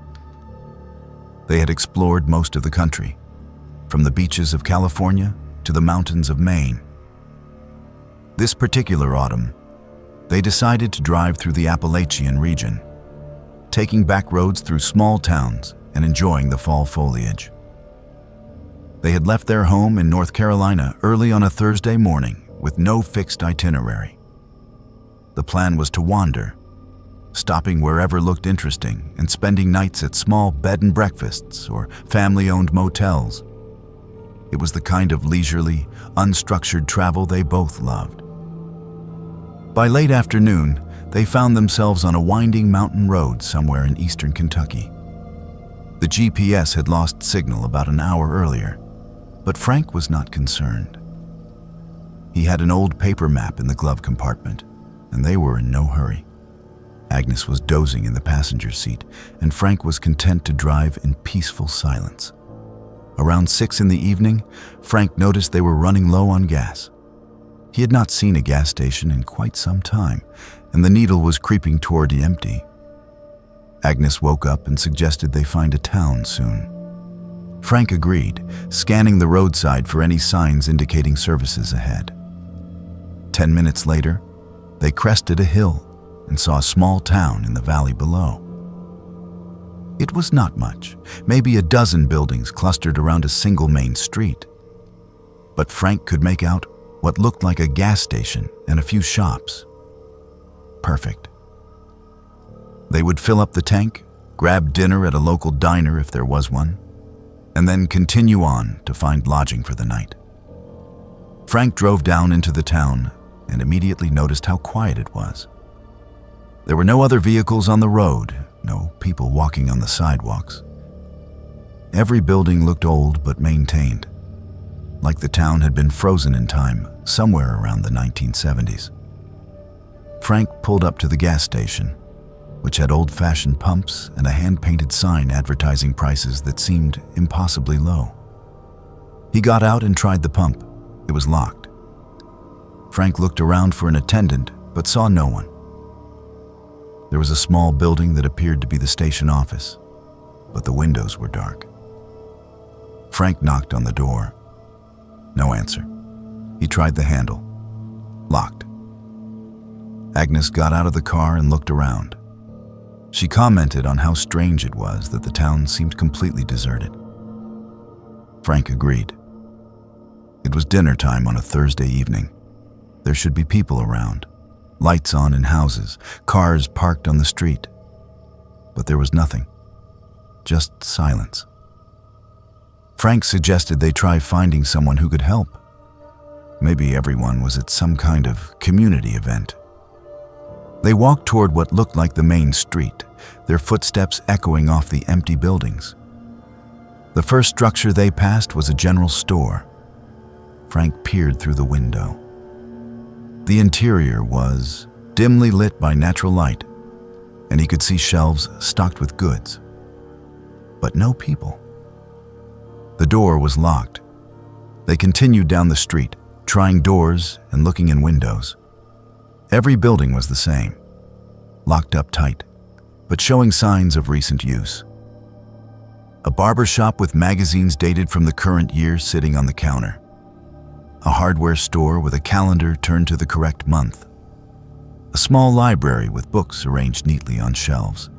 They had explored most of the country, from the beaches of California to the mountains of Maine. This particular autumn, they decided to drive through the Appalachian region, taking back roads through small towns and enjoying the fall foliage. They had left their home in North Carolina early on a Thursday morning with no fixed itinerary. The plan was to wander, stopping wherever looked interesting and spending nights at small bed and breakfasts or family-owned motels. It was the kind of leisurely, unstructured travel they both loved. By late afternoon, they found themselves on a winding mountain road somewhere in eastern Kentucky. The GPS had lost signal about an hour earlier, but Frank was not concerned. He had an old paper map in the glove compartment, and they were in no hurry. Agnes was dozing in the passenger seat, and Frank was content to drive in peaceful silence. Around 6 in the evening, Frank noticed they were running low on gas. He had not seen a gas station in quite some time, and the needle was creeping toward empty. Agnes woke up and suggested they find a town soon. Frank agreed, scanning the roadside for any signs indicating services ahead. 10 minutes later, they crested a hill and saw a small town in the valley below. It was not much, maybe a dozen buildings clustered around a single main street. But Frank could make out what looked like a gas station and a few shops. Perfect. They would fill up the tank, grab dinner at a local diner if there was one, and then continue on to find lodging for the night. Frank drove down into the town and immediately noticed how quiet it was. There were no other vehicles on the road, no people walking on the sidewalks. Every building looked old but maintained, like the town had been frozen in time somewhere around the 1970s. Frank pulled up to the gas station, which had old-fashioned pumps and a hand-painted sign advertising prices that seemed impossibly low. He got out and tried the pump. It was locked. Frank looked around for an attendant, but saw no one. There was a small building that appeared to be the station office, but the windows were dark. Frank knocked on the door. No answer. He tried the handle. Locked. Agnes got out of the car and looked around. She commented on how strange it was that the town seemed completely deserted. Frank agreed. It was dinner time on a Thursday evening. There should be people around, lights on in houses, cars parked on the street. But there was nothing, just silence. Frank suggested they try finding someone who could help. Maybe everyone was at some kind of community event. They walked toward what looked like the main street, their footsteps echoing off the empty buildings. The first structure they passed was a general store. Frank peered through the window. The interior was dimly lit by natural light, and he could see shelves stocked with goods. But no people. The door was locked. They continued down the street, trying doors and looking in windows. Every building was the same, locked up tight, but showing signs of recent use. A barber shop with magazines dated from the current year sitting on the counter. A hardware store with a calendar turned to the correct month. A small library with books arranged neatly on shelves.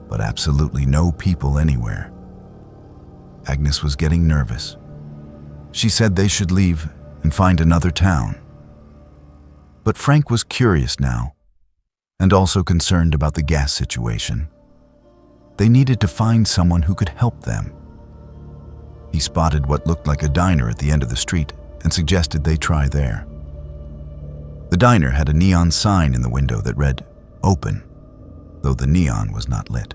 But absolutely no people anywhere. Agnes was getting nervous. She said they should leave and find another town. But Frank was curious now, and also concerned about the gas situation. They needed to find someone who could help them. He spotted what looked like a diner at the end of the street and suggested they try there. The diner had a neon sign in the window that read, "Open," though the neon was not lit.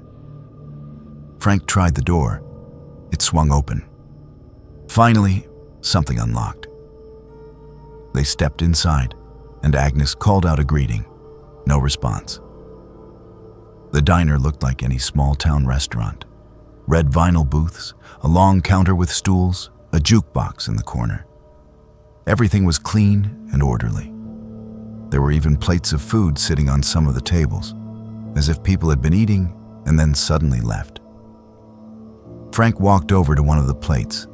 Frank tried the door. It swung open. Finally, something unlocked. They stepped inside, and Agnes called out a greeting. No response. The diner looked like any small-town restaurant. Red vinyl booths, a long counter with stools, a jukebox in the corner. Everything was clean and orderly. There were even plates of food sitting on some of the tables, as if people had been eating and then suddenly left. Frank walked over to one of the plates.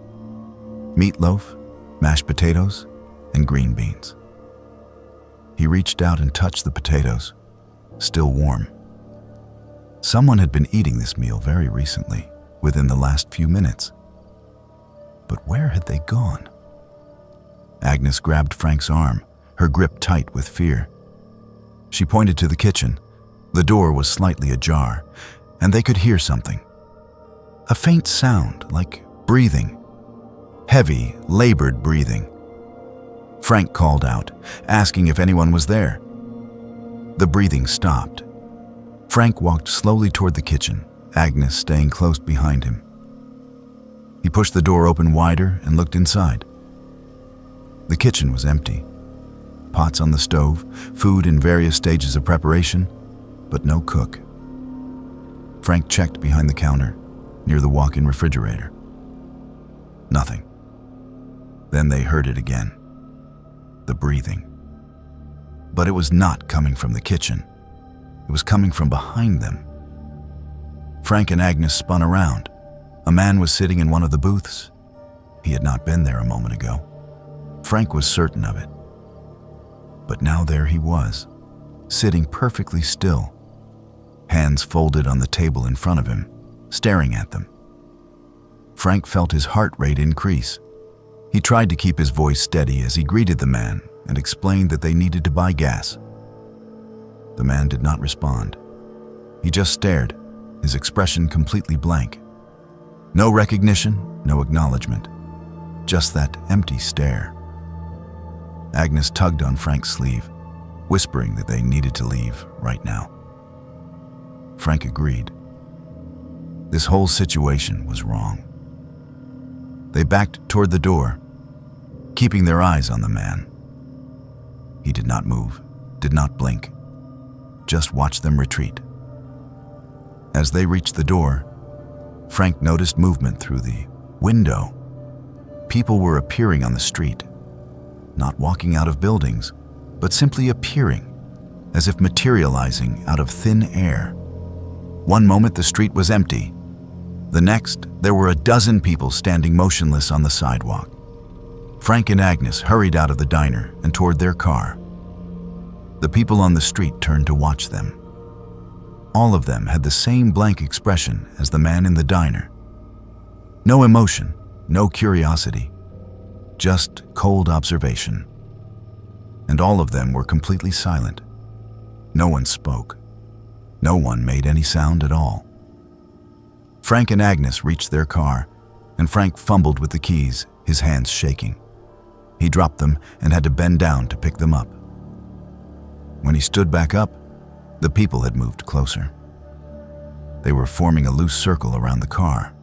Meatloaf, mashed potatoes, and green beans. He reached out and touched the potatoes, still warm. Someone had been eating this meal very recently, within the last few minutes. But where had they gone? Agnes grabbed Frank's arm, her grip tight with fear. She pointed to the kitchen. The door was slightly ajar, and they could hear something. A faint sound, like breathing. Heavy, labored breathing. Frank called out, asking if anyone was there. The breathing stopped. Frank walked slowly toward the kitchen, Agnes staying close behind him. He pushed the door open wider and looked inside. The kitchen was empty. Pots on the stove, food in various stages of preparation, but no cook. Frank checked behind the counter, near the walk-in refrigerator. Nothing. Then they heard it again. The breathing. But it was not coming from the kitchen. It was coming from behind them. Frank and Agnes spun around. A man was sitting in one of the booths. He had not been there a moment ago. Frank was certain of it. But now there he was, sitting perfectly still, hands folded on the table in front of him, staring at them. Frank felt his heart rate increase. He tried to keep his voice steady as he greeted the man and explained that they needed to buy gas. The man did not respond. He just stared, his expression completely blank. No recognition, no acknowledgement, just that empty stare. Agnes tugged on Frank's sleeve, whispering that they needed to leave right now. Frank agreed. This whole situation was wrong. They backed toward the door, keeping their eyes on the man. He did not move, did not blink, just watched them retreat. As they reached the door, Frank noticed movement through the window. People were appearing on the street, not walking out of buildings, but simply appearing, as if materializing out of thin air. One moment the street was empty. The next, there were a dozen people standing motionless on the sidewalk. Frank and Agnes hurried out of the diner and toward their car. The people on the street turned to watch them. All of them had the same blank expression as the man in the diner. No emotion, no curiosity, just cold observation. And all of them were completely silent. No one spoke. No one made any sound at all. Frank and Agnes reached their car, and Frank fumbled with the keys, his hands shaking. He dropped them and had to bend down to pick them up. When he stood back up, the people had moved closer. They were forming a loose circle around the car,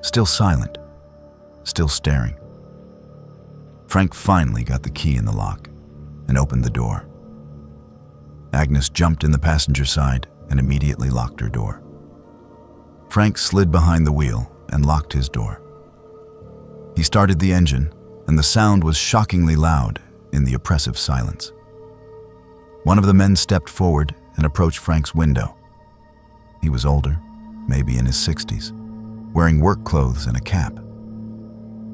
still silent, still staring. Frank finally got the key in the lock and opened the door. Agnes jumped in the passenger side and immediately locked her door. Frank slid behind the wheel and locked his door. He started the engine, and the sound was shockingly loud in the oppressive silence. One of the men stepped forward and approached Frank's window. He was older, maybe in his 60s, wearing work clothes and a cap.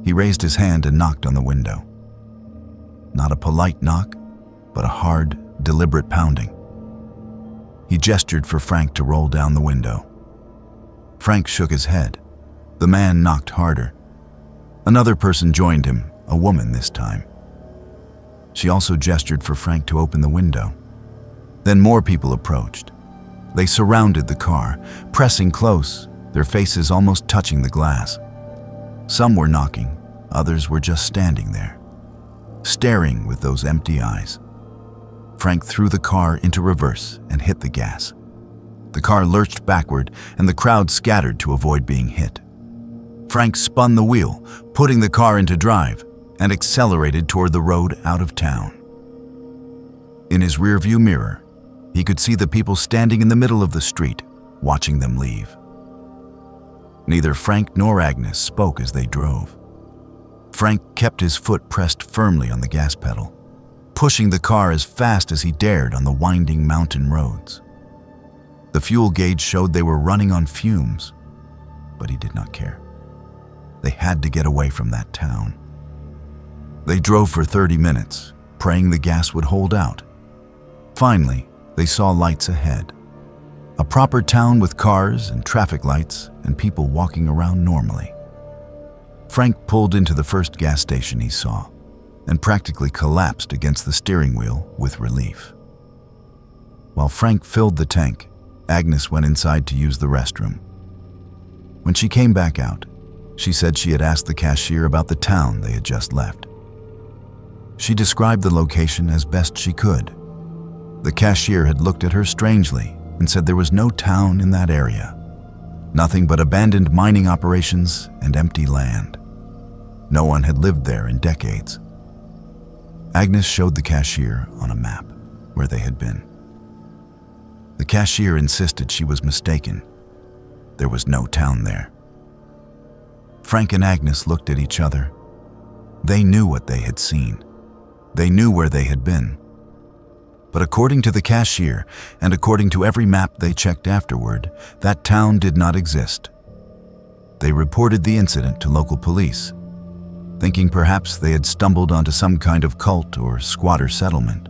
He raised his hand and knocked on the window. Not a polite knock, but a hard, deliberate pounding. He gestured for Frank to roll down the window. Frank shook his head. The man knocked harder. Another person joined him, a woman this time. She also gestured for Frank to open the window. Then more people approached. They surrounded the car, pressing close, their faces almost touching the glass. Some were knocking, others were just standing there, staring with those empty eyes. Frank threw the car into reverse and hit the gas. The car lurched backward and the crowd scattered to avoid being hit. Frank spun the wheel, putting the car into drive, and accelerated toward the road out of town. In his rearview mirror, he could see the people standing in the middle of the street, watching them leave. Neither Frank nor Agnes spoke as they drove. Frank kept his foot pressed firmly on the gas pedal, pushing the car as fast as he dared on the winding mountain roads. The fuel gauge showed they were running on fumes, but he did not care. They had to get away from that town. They drove for 30 minutes, praying the gas would hold out. Finally, they saw lights ahead. A proper town with cars and traffic lights and people walking around normally. Frank pulled into the first gas station he saw and practically collapsed against the steering wheel with relief. While Frank filled the tank, Agnes went inside to use the restroom. When she came back out, she said she had asked the cashier about the town they had just left. She described the location as best she could. The cashier had looked at her strangely and said there was no town in that area. Nothing but abandoned mining operations and empty land. No one had lived there in decades. Agnes showed the cashier on a map where they had been. The cashier insisted she was mistaken. There was no town there. Frank and Agnes looked at each other. They knew what they had seen. They knew where they had been. But according to the cashier, and according to every map they checked afterward, that town did not exist. They reported the incident to local police, thinking perhaps they had stumbled onto some kind of cult or squatter settlement.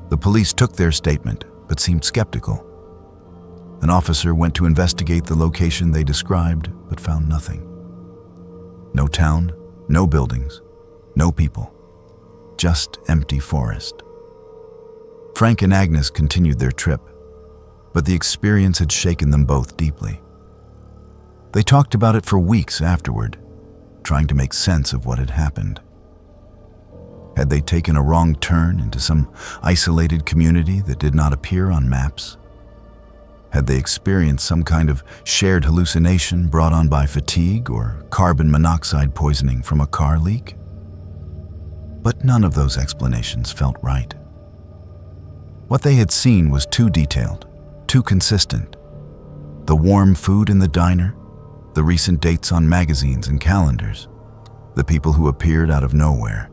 The police took their statement, but seemed skeptical. An officer went to investigate the location they described, but found nothing. No town, no buildings, no people, just empty forest. Frank and Agnes continued their trip, but the experience had shaken them both deeply. They talked about it for weeks afterward, trying to make sense of what had happened. Had they taken a wrong turn into some isolated community that did not appear on maps? Had they experienced some kind of shared hallucination brought on by fatigue or carbon monoxide poisoning from a car leak? But none of those explanations felt right. What they had seen was too detailed, too consistent. The warm food in the diner, the recent dates on magazines and calendars, the people who appeared out of nowhere,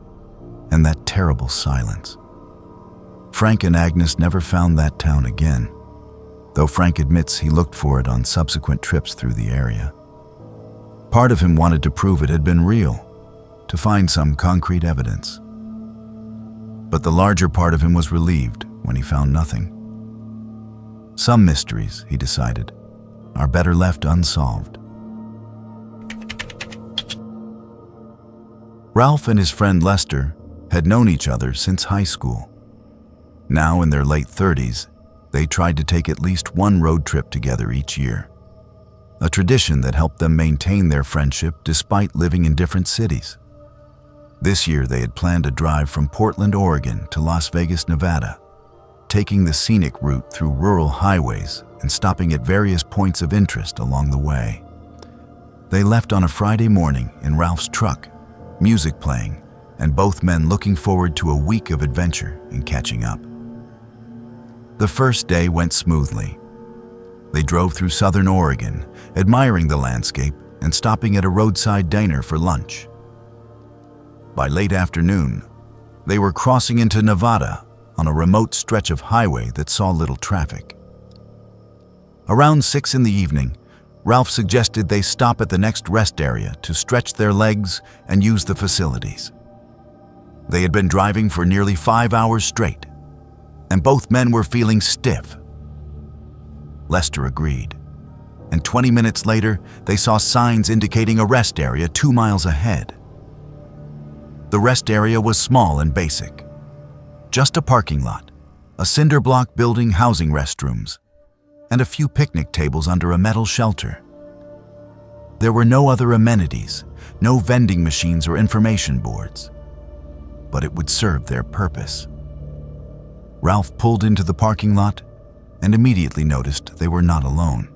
and that terrible silence. Frank and Agnes never found that town again, though Frank admits he looked for it on subsequent trips through the area. Part of him wanted to prove it had been real, to find some concrete evidence. But the larger part of him was relieved when he found nothing. Some mysteries, he decided, are better left unsolved. Ralph and his friend Lester had known each other since high school. Now in their late 30s, they tried to take at least one road trip together each year, a tradition that helped them maintain their friendship despite living in different cities. This year they had planned a drive from Portland, Oregon to Las Vegas, Nevada, taking the scenic route through rural highways and stopping at various points of interest along the way. They left on a Friday morning in Ralph's truck, music playing, and both men looking forward to a week of adventure and catching up. The first day went smoothly. They drove through southern Oregon, admiring the landscape and stopping at a roadside diner for lunch. By late afternoon, they were crossing into Nevada on a remote stretch of highway that saw little traffic. Around 6 in the evening, Ralph suggested they stop at the next rest area to stretch their legs and use the facilities. They had been driving for nearly 5 hours straight, and both men were feeling stiff. Lester agreed, and 20 minutes later, they saw signs indicating a rest area 2 miles ahead. The rest area was small and basic. Just a parking lot, a cinder block building housing restrooms, and a few picnic tables under a metal shelter. There were no other amenities, no vending machines or information boards. But it would serve their purpose. Ralph pulled into the parking lot and immediately noticed they were not alone.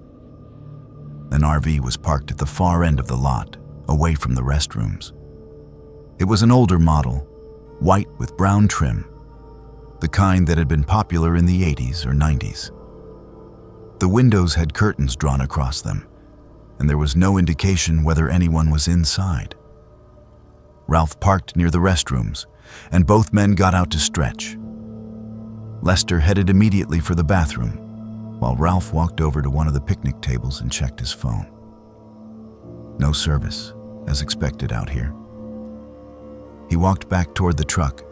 An RV was parked at the far end of the lot, away from the restrooms. It was an older model, white with brown trim, the kind that had been popular in the 80s or 90s. The windows had curtains drawn across them, and there was no indication whether anyone was inside. Ralph parked near the restrooms, and both men got out to stretch. Lester headed immediately for the bathroom, while Ralph walked over to one of the picnic tables and checked his phone. No service, as expected out here. He walked back toward the truck,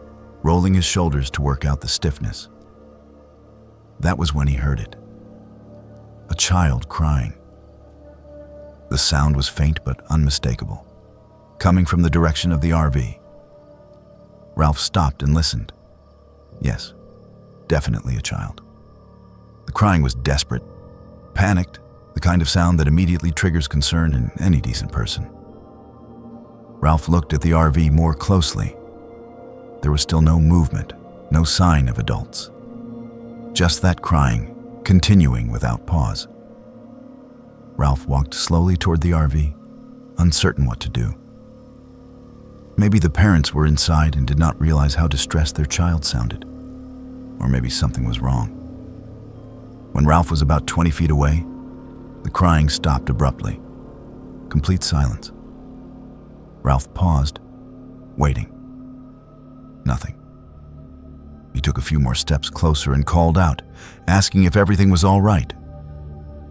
rolling his shoulders to work out the stiffness. That was when he heard it. A child crying. The sound was faint but unmistakable, coming from the direction of the RV. Ralph stopped and listened. Yes, definitely a child. The crying was desperate, panicked, the kind of sound that immediately triggers concern in any decent person. Ralph looked at the RV more closely. There was still no movement, no sign of adults. Just that crying, continuing without pause. Ralph walked slowly toward the RV, uncertain what to do. Maybe the parents were inside and did not realize how distressed their child sounded. Or maybe something was wrong. When Ralph was about 20 feet away, the crying stopped abruptly. Complete silence. Ralph paused, waiting. Nothing. He took a few more steps closer and called out, asking if everything was all right.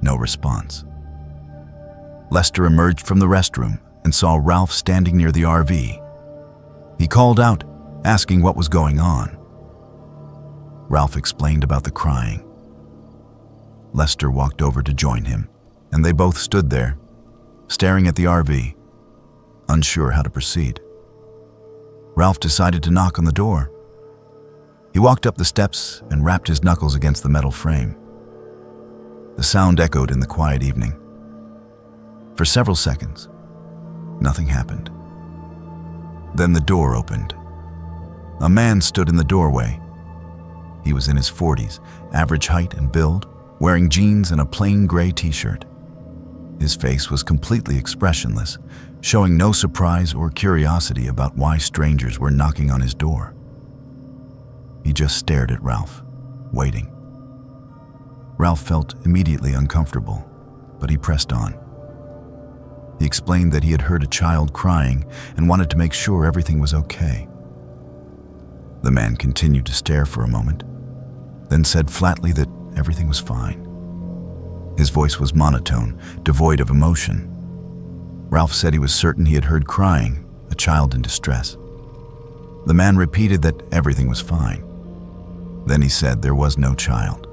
No response. Lester emerged from the restroom and saw Ralph standing near the RV. He called out, asking what was going on. Ralph explained about the crying. Lester walked over to join him, and they both stood there, staring at the RV, unsure how to proceed. Ralph decided to knock on the door. He walked up the steps and rapped his knuckles against the metal frame. The sound echoed in the quiet evening. For several seconds, nothing happened. Then the door opened. A man stood in the doorway. He was in his 40s, average height and build, wearing jeans and a plain gray t-shirt. His face was completely expressionless, showing no surprise or curiosity about why strangers were knocking on his door. He just stared at Ralph, waiting. Ralph felt immediately uncomfortable, but he pressed on. He explained that he had heard a child crying and wanted to make sure everything was okay. The man continued to stare for a moment, then said flatly that everything was fine. His voice was monotone, devoid of emotion. Ralph said he was certain he had heard crying, a child in distress. The man repeated that everything was fine. Then he said there was no child.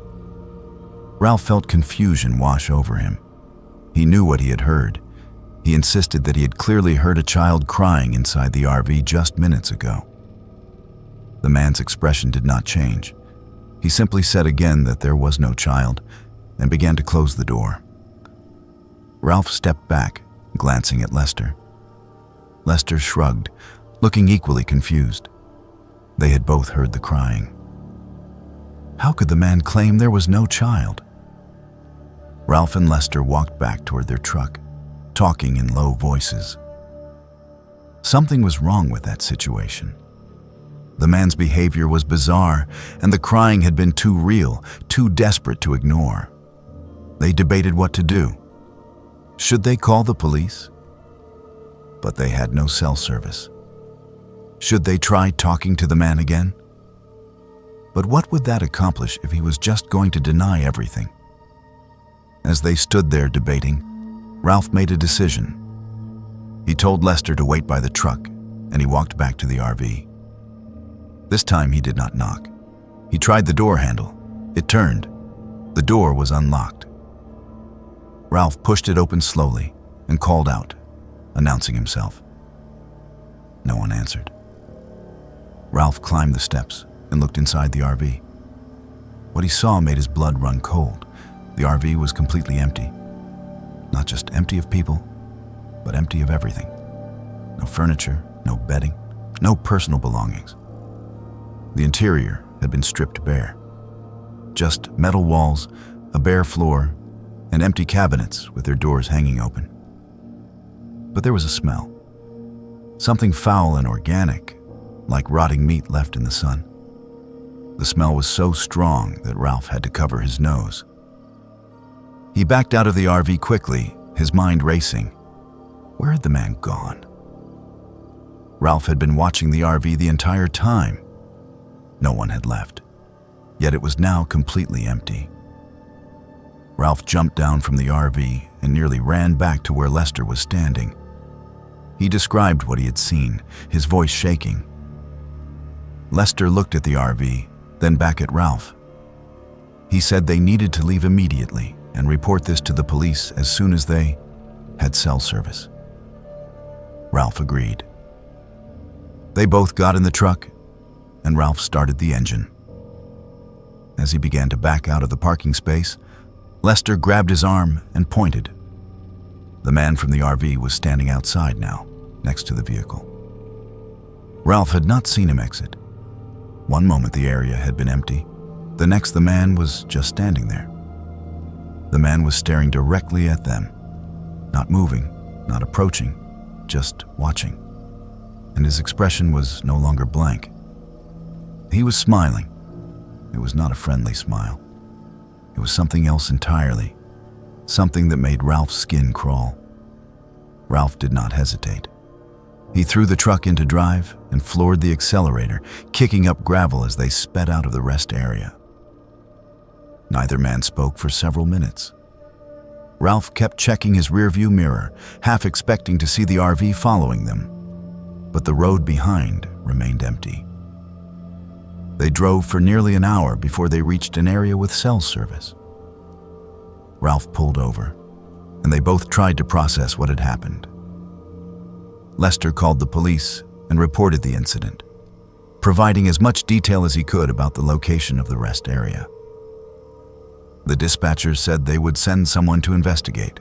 Ralph felt confusion wash over him. He knew what he had heard. He insisted that he had clearly heard a child crying inside the RV just minutes ago. The man's expression did not change. He simply said again that there was no child and began to close the door. Ralph stepped back, glancing at Lester. Lester shrugged, looking equally confused. They had both heard the crying. How could the man claim there was no child? Ralph and Lester walked back toward their truck, talking in low voices. Something was wrong with that situation. The man's behavior was bizarre, and the crying had been too real, too desperate to ignore. They debated what to do. Should they call the police? But they had no cell service. Should they try talking to the man again? But what would that accomplish if he was just going to deny everything? As they stood there debating, Ralph made a decision. He told Lester to wait by the truck, and he walked back to the RV. This time he did not knock. He tried the door handle. It turned. The door was unlocked. Ralph pushed it open slowly and called out, announcing himself. No one answered. Ralph climbed the steps and looked inside the RV. What he saw made his blood run cold. The RV was completely empty. Not just empty of people, but empty of everything. No furniture, no bedding, no personal belongings. The interior had been stripped bare. Just metal walls, a bare floor, and empty cabinets with their doors hanging open. But there was a smell. Something foul and organic, like rotting meat left in the sun. The smell was so strong that Ralph had to cover his nose. He backed out of the RV quickly, his mind racing. Where had the man gone? Ralph had been watching the RV the entire time. No one had left, yet it was now completely empty. Ralph jumped down from the RV and nearly ran back to where Lester was standing. He described what he had seen, his voice shaking. Lester looked at the RV, then back at Ralph. He said they needed to leave immediately and report this to the police as soon as they had cell service. Ralph agreed. They both got in the truck, and Ralph started the engine. As he began to back out of the parking space, Lester grabbed his arm and pointed. The man from the RV was standing outside now, next to the vehicle. Ralph had not seen him exit. One moment the area had been empty, the next the man was just standing there. The man was staring directly at them, not moving, not approaching, just watching. And his expression was no longer blank. He was smiling. It was not a friendly smile. It was something else entirely, something that made Ralph's skin crawl. Ralph did not hesitate. He threw the truck into drive and floored the accelerator, kicking up gravel as they sped out of the rest area. Neither man spoke for several minutes. Ralph kept checking his rearview mirror, half expecting to see the RV following them, but the road behind remained empty. They drove for nearly an hour before they reached an area with cell service. Ralph pulled over, and they both tried to process what had happened. Lester called the police and reported the incident, providing as much detail as he could about the location of the rest area. The dispatchers said they would send someone to investigate.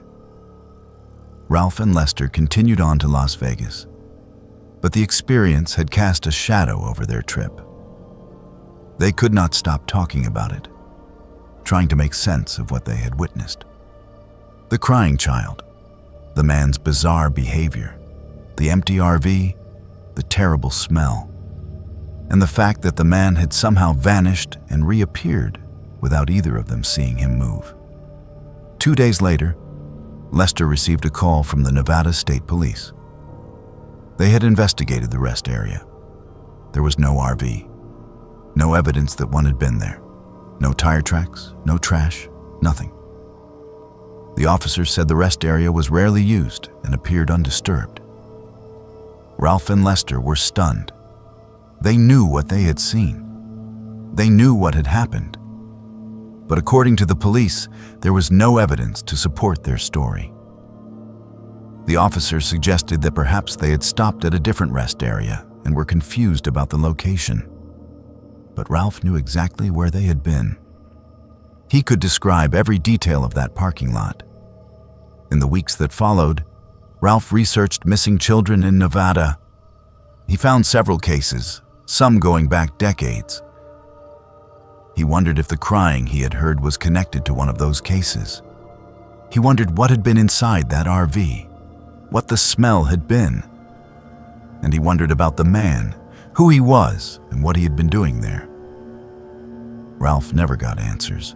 Ralph and Lester continued on to Las Vegas, but the experience had cast a shadow over their trip. They could not stop talking about it, trying to make sense of what they had witnessed. The crying child, the man's bizarre behavior, the empty RV, the terrible smell, and the fact that the man had somehow vanished and reappeared without either of them seeing him move. 2 days later, Lester received a call from the Nevada State Police. They had investigated the rest area. There was no RV, no evidence that one had been there, no tire tracks, no trash, nothing. The officers said the rest area was rarely used and appeared undisturbed. Ralph and Lester were stunned. They knew what they had seen. They knew what had happened. But according to the police, there was no evidence to support their story. The officers suggested that perhaps they had stopped at a different rest area and were confused about the location. But Ralph knew exactly where they had been. He could describe every detail of that parking lot. In the weeks that followed, Ralph researched missing children in Nevada. He found several cases, some going back decades. He wondered if the crying he had heard was connected to one of those cases. He wondered what had been inside that RV, what the smell had been. And he wondered about the man, who he was and what he had been doing there. Ralph never got answers.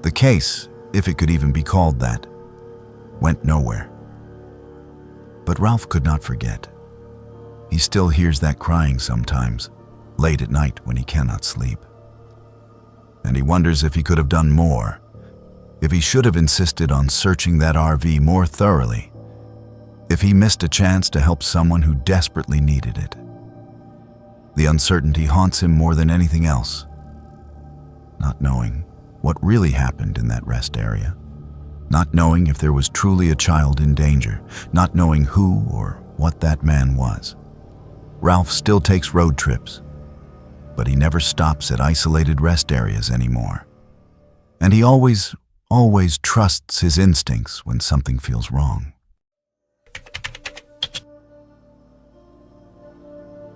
The case, if it could even be called that, went nowhere. But Ralph could not forget. He still hears that crying sometimes, late at night when he cannot sleep. And he wonders if he could have done more, if he should have insisted on searching that RV more thoroughly, if he missed a chance to help someone who desperately needed it. The uncertainty haunts him more than anything else. Not knowing what really happened in that rest area. Not knowing if there was truly a child in danger. Not knowing who or what that man was. Ralph still takes road trips, but he never stops at isolated rest areas anymore. And he always trusts his instincts when something feels wrong.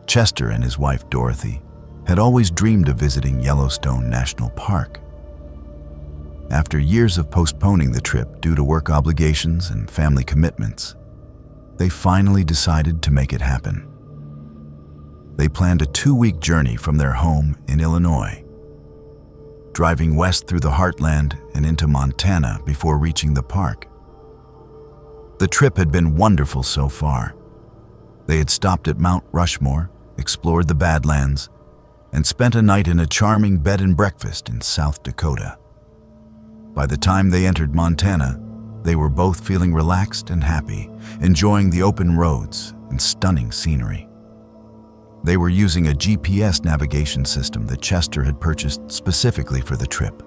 Chester and his wife Dorothy had always dreamed of visiting Yellowstone National Park. After years of postponing the trip due to work obligations and family commitments, they finally decided to make it happen. They planned a 2-week journey from their home in Illinois, driving west through the heartland and into Montana before reaching the park. The trip had been wonderful so far. They had stopped at Mount Rushmore, explored the Badlands, and spent a night in a charming bed and breakfast in South Dakota. By the time they entered Montana, they were both feeling relaxed and happy, enjoying the open roads and stunning scenery. They were using a GPS navigation system that Chester had purchased specifically for the trip.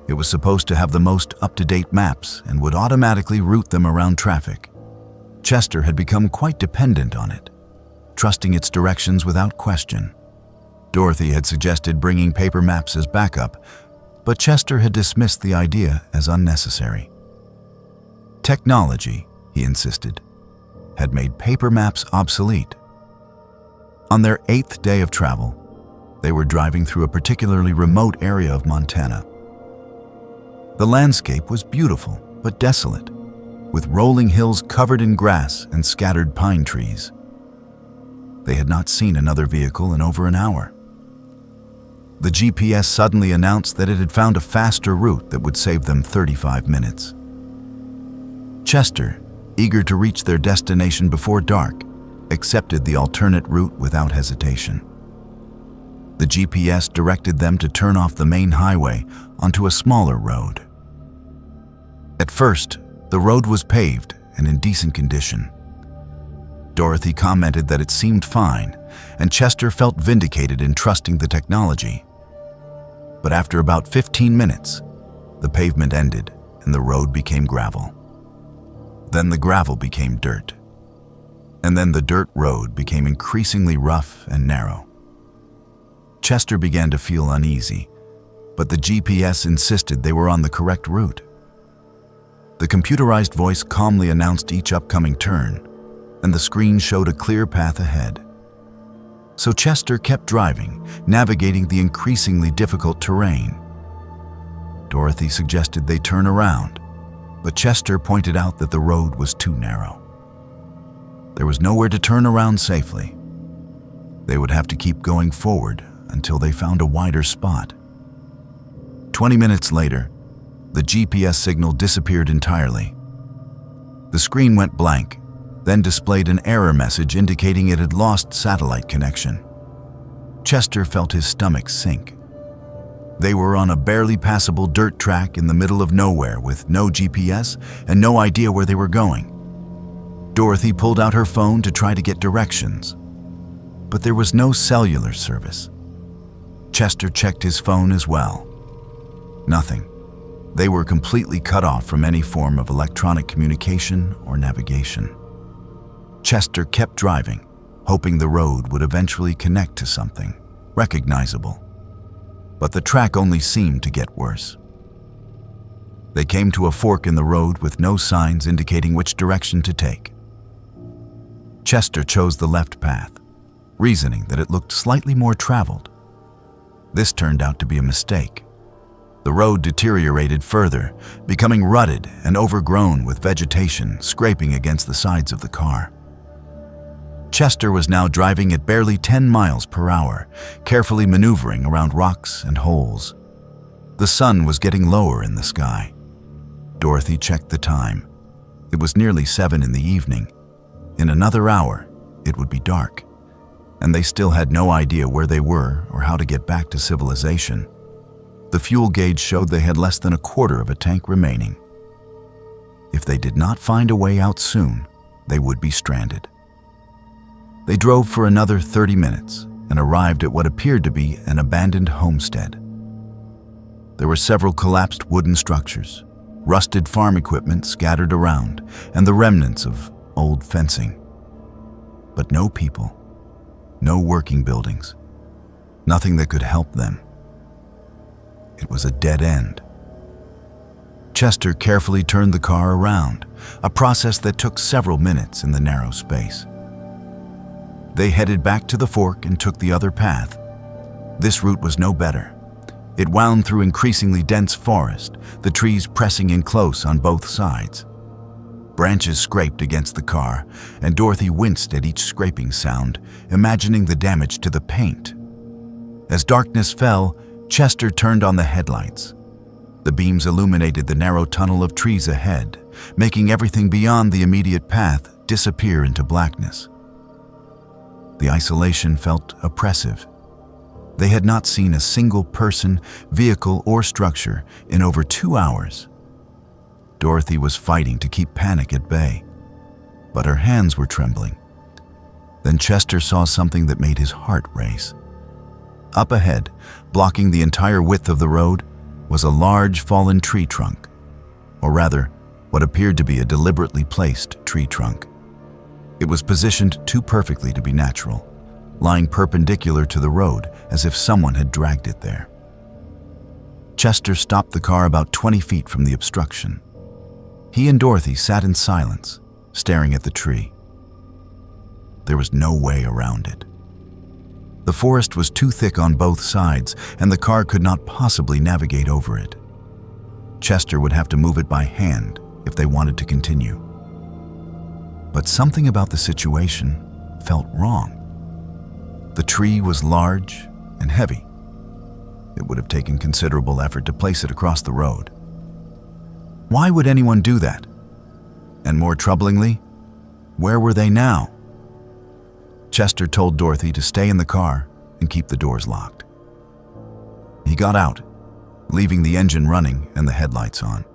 It was supposed to have the most up-to-date maps and would automatically route them around traffic. Chester had become quite dependent on it, trusting its directions without question. Dorothy had suggested bringing paper maps as backup, but Chester had dismissed the idea as unnecessary. Technology, he insisted, had made paper maps obsolete. On their 8th day of travel, they were driving through a particularly remote area of Montana. The landscape was beautiful but desolate, with rolling hills covered in grass and scattered pine trees. They had not seen another vehicle in over an hour. The GPS suddenly announced that it had found a faster route that would save them 35 minutes. Chester, eager to reach their destination before dark, accepted the alternate route without hesitation. The GPS directed them to turn off the main highway onto a smaller road. At first, the road was paved and in decent condition. Dorothy commented that it seemed fine, and Chester felt vindicated in trusting the technology. But after about 15 minutes, the pavement ended and the road became gravel. Then the gravel became dirt. And then the dirt road became increasingly rough and narrow. Chester began to feel uneasy, but the GPS insisted they were on the correct route. The computerized voice calmly announced each upcoming turn, and the screen showed a clear path ahead. So Chester kept driving, navigating the increasingly difficult terrain. Dorothy suggested they turn around, but Chester pointed out that the road was too narrow. There was nowhere to turn around safely. They would have to keep going forward until they found a wider spot. 20 minutes later, the GPS signal disappeared entirely. The screen went blank, then displayed an error message indicating it had lost satellite connection. Chester felt his stomach sink. They were on a barely passable dirt track in the middle of nowhere with no GPS and no idea where they were going. Dorothy pulled out her phone to try to get directions, but there was no cellular service. Chester checked his phone as well. Nothing. They were completely cut off from any form of electronic communication or navigation. Chester kept driving, hoping the road would eventually connect to something recognizable. But the track only seemed to get worse. They came to a fork in the road with no signs indicating which direction to take. Chester chose the left path, reasoning that it looked slightly more traveled. This turned out to be a mistake. The road deteriorated further, becoming rutted and overgrown with vegetation scraping against the sides of the car. Chester was now driving at barely 10 miles per hour, carefully maneuvering around rocks and holes. The sun was getting lower in the sky. Dorothy checked the time. It was nearly 7 in the evening. In another hour, it would be dark, and they still had no idea where they were or how to get back to civilization. The fuel gauge showed they had less than a quarter of a tank remaining. If they did not find a way out soon, they would be stranded. They drove for another 30 minutes and arrived at what appeared to be an abandoned homestead. There were several collapsed wooden structures, rusted farm equipment scattered around, and the remnants of old fencing. But no people, no working buildings, nothing that could help them. It was a dead end. Chester carefully turned the car around, a process that took several minutes in the narrow space. They headed back to the fork and took the other path. This route was no better. It wound through increasingly dense forest, the trees pressing in close on both sides. Branches scraped against the car, and Dorothy winced at each scraping sound, imagining the damage to the paint. As darkness fell, Chester turned on the headlights. The beams illuminated the narrow tunnel of trees ahead, making everything beyond the immediate path disappear into blackness. The isolation felt oppressive. They had not seen a single person, vehicle, or structure in over 2 hours. Dorothy was fighting to keep panic at bay, but her hands were trembling. Then Chester saw something that made his heart race. Up ahead, blocking the entire width of the road, was a large fallen tree trunk, or rather, what appeared to be a deliberately placed tree trunk. It was positioned too perfectly to be natural, lying perpendicular to the road as if someone had dragged it there. Chester stopped the car about 20 feet from the obstruction. He and Dorothy sat in silence, staring at the tree. There was no way around it. The forest was too thick on both sides, and the car could not possibly navigate over it. Chester would have to move it by hand if they wanted to continue. But something about the situation felt wrong. The tree was large and heavy. It would have taken considerable effort to place it across the road. Why would anyone do that? And more troublingly, where were they now? Chester told Dorothy to stay in the car and keep the doors locked. He got out, leaving the engine running and the headlights on.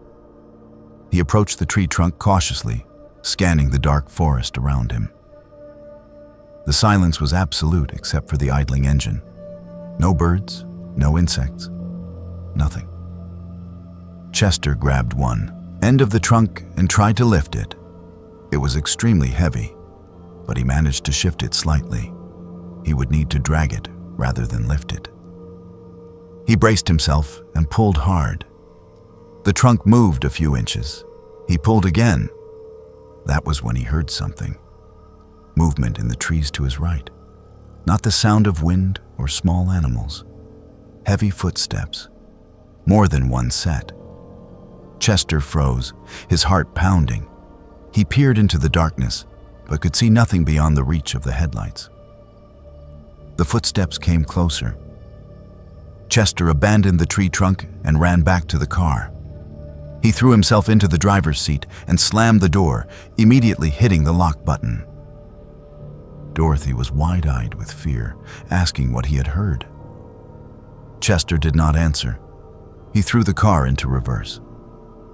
He approached the tree trunk cautiously, scanning the dark forest around him. The silence was absolute except for the idling engine. No birds, no insects, nothing. Chester grabbed one end of the trunk and tried to lift it. It was extremely heavy, but he managed to shift it slightly. He would need to drag it rather than lift it. He braced himself and pulled hard. The trunk moved a few inches. He pulled again. That was when he heard something. Movement in the trees to his right. Not the sound of wind or small animals. Heavy footsteps. More than one set. Chester froze, his heart pounding. He peered into the darkness, but could see nothing beyond the reach of the headlights. The footsteps came closer. Chester abandoned the tree trunk and ran back to the car. He threw himself into the driver's seat and slammed the door, immediately hitting the lock button. Dorothy was wide-eyed with fear, asking what he had heard. Chester did not answer. He threw the car into reverse.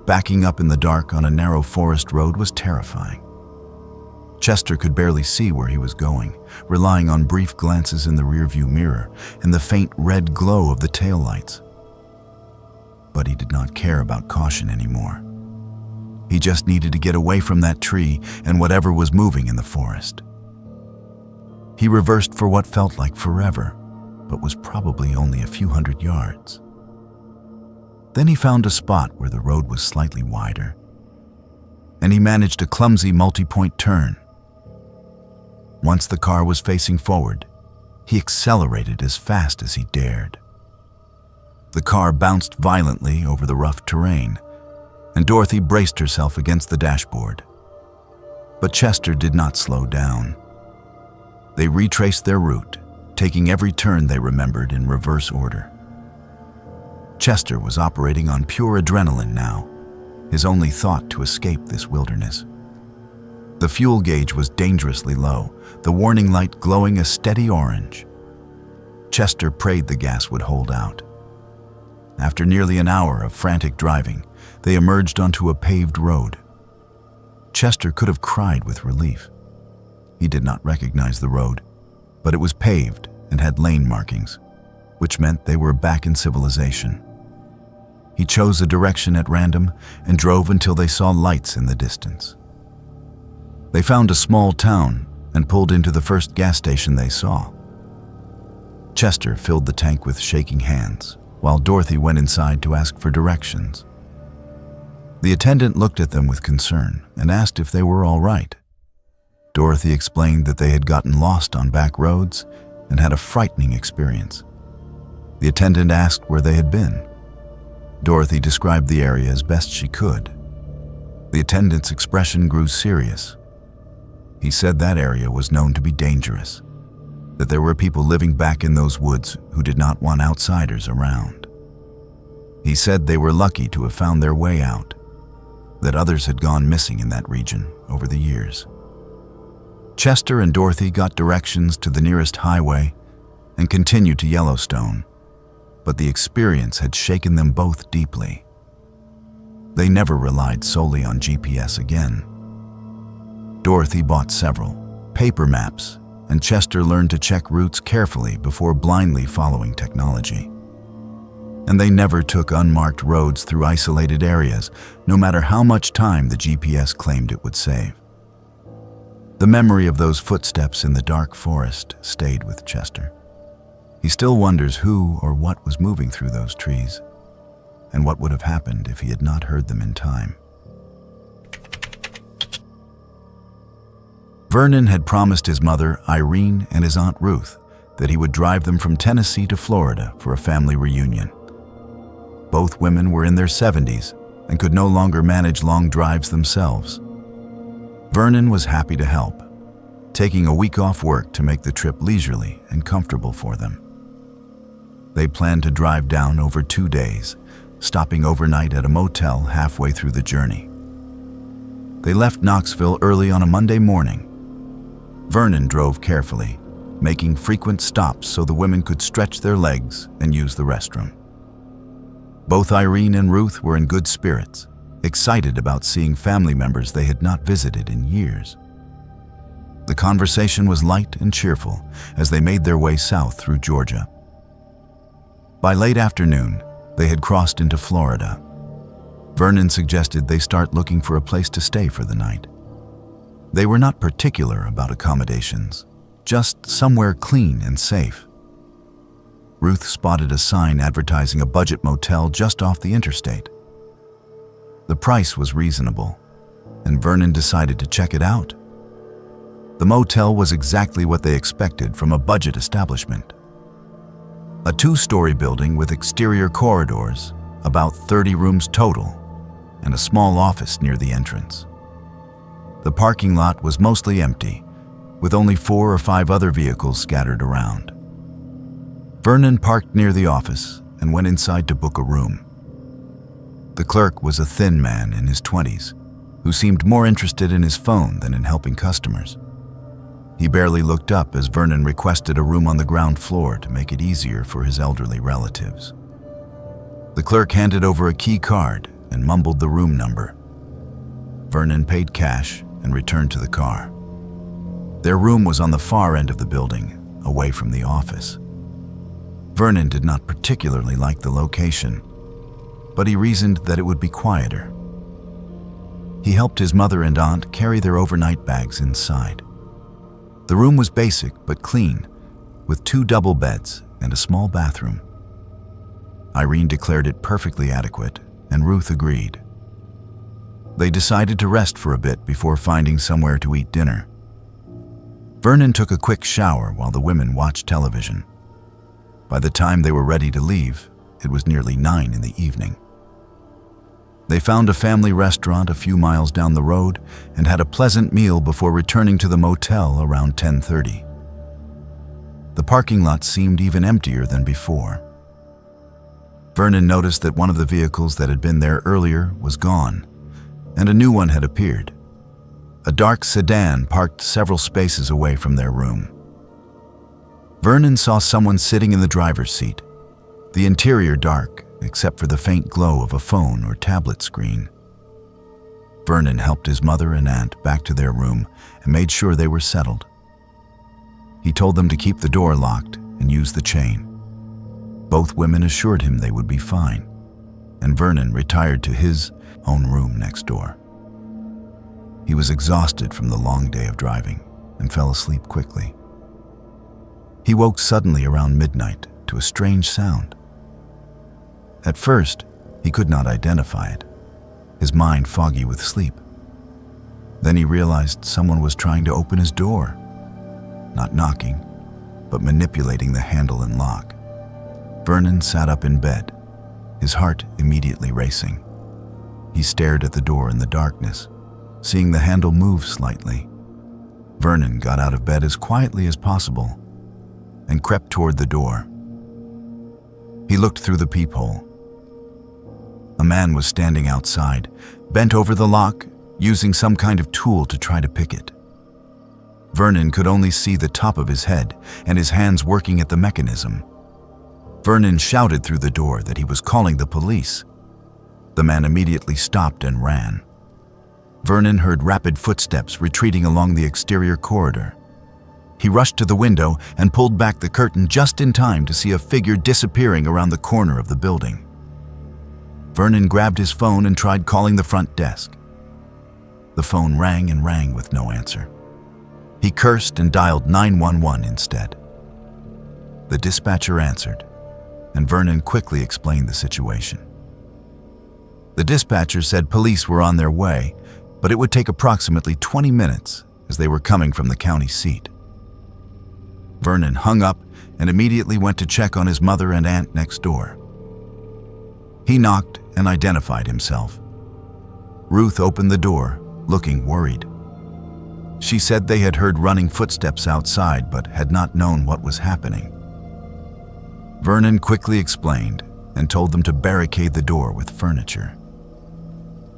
Backing up in the dark on a narrow forest road was terrifying. Chester could barely see where he was going, relying on brief glances in the rearview mirror and the faint red glow of the taillights. But he did not care about caution anymore. He just needed to get away from that tree and whatever was moving in the forest. He reversed for what felt like forever, but was probably only a few hundred yards. Then he found a spot where the road was slightly wider, and he managed a clumsy multi-point turn. Once the car was facing forward, he accelerated as fast as he dared. The car bounced violently over the rough terrain, and Dorothy braced herself against the dashboard. But Chester did not slow down. They retraced their route, taking every turn they remembered in reverse order. Chester was operating on pure adrenaline now, his only thought to escape this wilderness. The fuel gauge was dangerously low, the warning light glowing a steady orange. Chester prayed the gas would hold out. After nearly an hour of frantic driving, they emerged onto a paved road. Chester could have cried with relief. He did not recognize the road, but it was paved and had lane markings, which meant they were back in civilization. He chose a direction at random and drove until they saw lights in the distance. They found a small town and pulled into the first gas station they saw. Chester filled the tank with shaking hands, while Dorothy went inside to ask for directions. The attendant looked at them with concern and asked if they were all right. Dorothy explained that they had gotten lost on back roads and had a frightening experience. The attendant asked where they had been. Dorothy described the area as best she could. The attendant's expression grew serious. He said that area was known to be dangerous, that there were people living back in those woods who did not want outsiders around. He said they were lucky to have found their way out, that others had gone missing in that region over the years. Chester and Dorothy got directions to the nearest highway and continued to Yellowstone, but the experience had shaken them both deeply. They never relied solely on GPS again. Dorothy bought several paper maps, and Chester learned to check routes carefully before blindly following technology. And they never took unmarked roads through isolated areas, no matter how much time the GPS claimed it would save. The memory of those footsteps in the dark forest stayed with Chester. He still wonders who or what was moving through those trees, and what would have happened if he had not heard them in time. Vernon had promised his mother, Irene, and his Aunt Ruth that he would drive them from Tennessee to Florida for a family reunion. Both women were in their 70s and could no longer manage long drives themselves. Vernon was happy to help, taking a week off work to make the trip leisurely and comfortable for them. They planned to drive down over 2 days, stopping overnight at a motel halfway through the journey. They left Knoxville early on a Monday morning. Vernon drove carefully, making frequent stops so the women could stretch their legs and use the restroom. Both Irene and Ruth were in good spirits, excited about seeing family members they had not visited in years. The conversation was light and cheerful as they made their way south through Georgia. By late afternoon, they had crossed into Florida. Vernon suggested they start looking for a place to stay for the night. They were not particular about accommodations, just somewhere clean and safe. Ruth spotted a sign advertising a budget motel just off the interstate. The price was reasonable, and Vernon decided to check it out. The motel was exactly what they expected from a budget establishment. A 2-story building with exterior corridors, about 30 rooms total, and a small office near the entrance. The parking lot was mostly empty, with only 4 or 5 other vehicles scattered around. Vernon parked near the office and went inside to book a room. The clerk was a thin man in his 20s, who seemed more interested in his phone than in helping customers. He barely looked up as Vernon requested a room on the ground floor to make it easier for his elderly relatives. The clerk handed over a key card and mumbled the room number. Vernon paid cash and returned to the car. Their room was on the far end of the building, away from the office. Vernon did not particularly like the location, but he reasoned that it would be quieter. He helped his mother and aunt carry their overnight bags inside. The room was basic but clean, with 2 double beds and a small bathroom. Irene declared it perfectly adequate, and Ruth agreed. They decided to rest for a bit before finding somewhere to eat dinner. Vernon took a quick shower while the women watched television. By the time they were ready to leave, it was nearly 9 in the evening. They found a family restaurant a few miles down the road and had a pleasant meal before returning to the motel around 10:30. The parking lot seemed even emptier than before. Vernon noticed that one of the vehicles that had been there earlier was gone, and a new one had appeared. A dark sedan parked several spaces away from their room. Vernon saw someone sitting in the driver's seat, the interior dark except for the faint glow of a phone or tablet screen. Vernon helped his mother and aunt back to their room and made sure they were settled. He told them to keep the door locked and use the chain. Both women assured him they would be fine, and Vernon retired to his own room next door. He was exhausted from the long day of driving and fell asleep quickly. He woke suddenly around midnight to a strange sound. At first, he could not identify it, his mind foggy with sleep. Then he realized someone was trying to open his door, not knocking, but manipulating the handle and lock. Vernon sat up in bed, his heart immediately racing. He stared at the door in the darkness, seeing the handle move slightly. Vernon got out of bed as quietly as possible and crept toward the door. He looked through the peephole. A man was standing outside, bent over the lock, using some kind of tool to try to pick it. Vernon could only see the top of his head and his hands working at the mechanism. Vernon shouted through the door that he was calling the police. The man immediately stopped and ran. Vernon heard rapid footsteps retreating along the exterior corridor. He rushed to the window and pulled back the curtain just in time to see a figure disappearing around the corner of the building. Vernon grabbed his phone and tried calling the front desk. The phone rang and rang with no answer. He cursed and dialed 911 instead. The dispatcher answered, and Vernon quickly explained the situation. The dispatcher said police were on their way, but it would take approximately 20 minutes as they were coming from the county seat. Vernon hung up and immediately went to check on his mother and aunt next door. He knocked and identified himself. Ruth opened the door, looking worried. She said they had heard running footsteps outside but had not known what was happening. Vernon quickly explained and told them to barricade the door with furniture.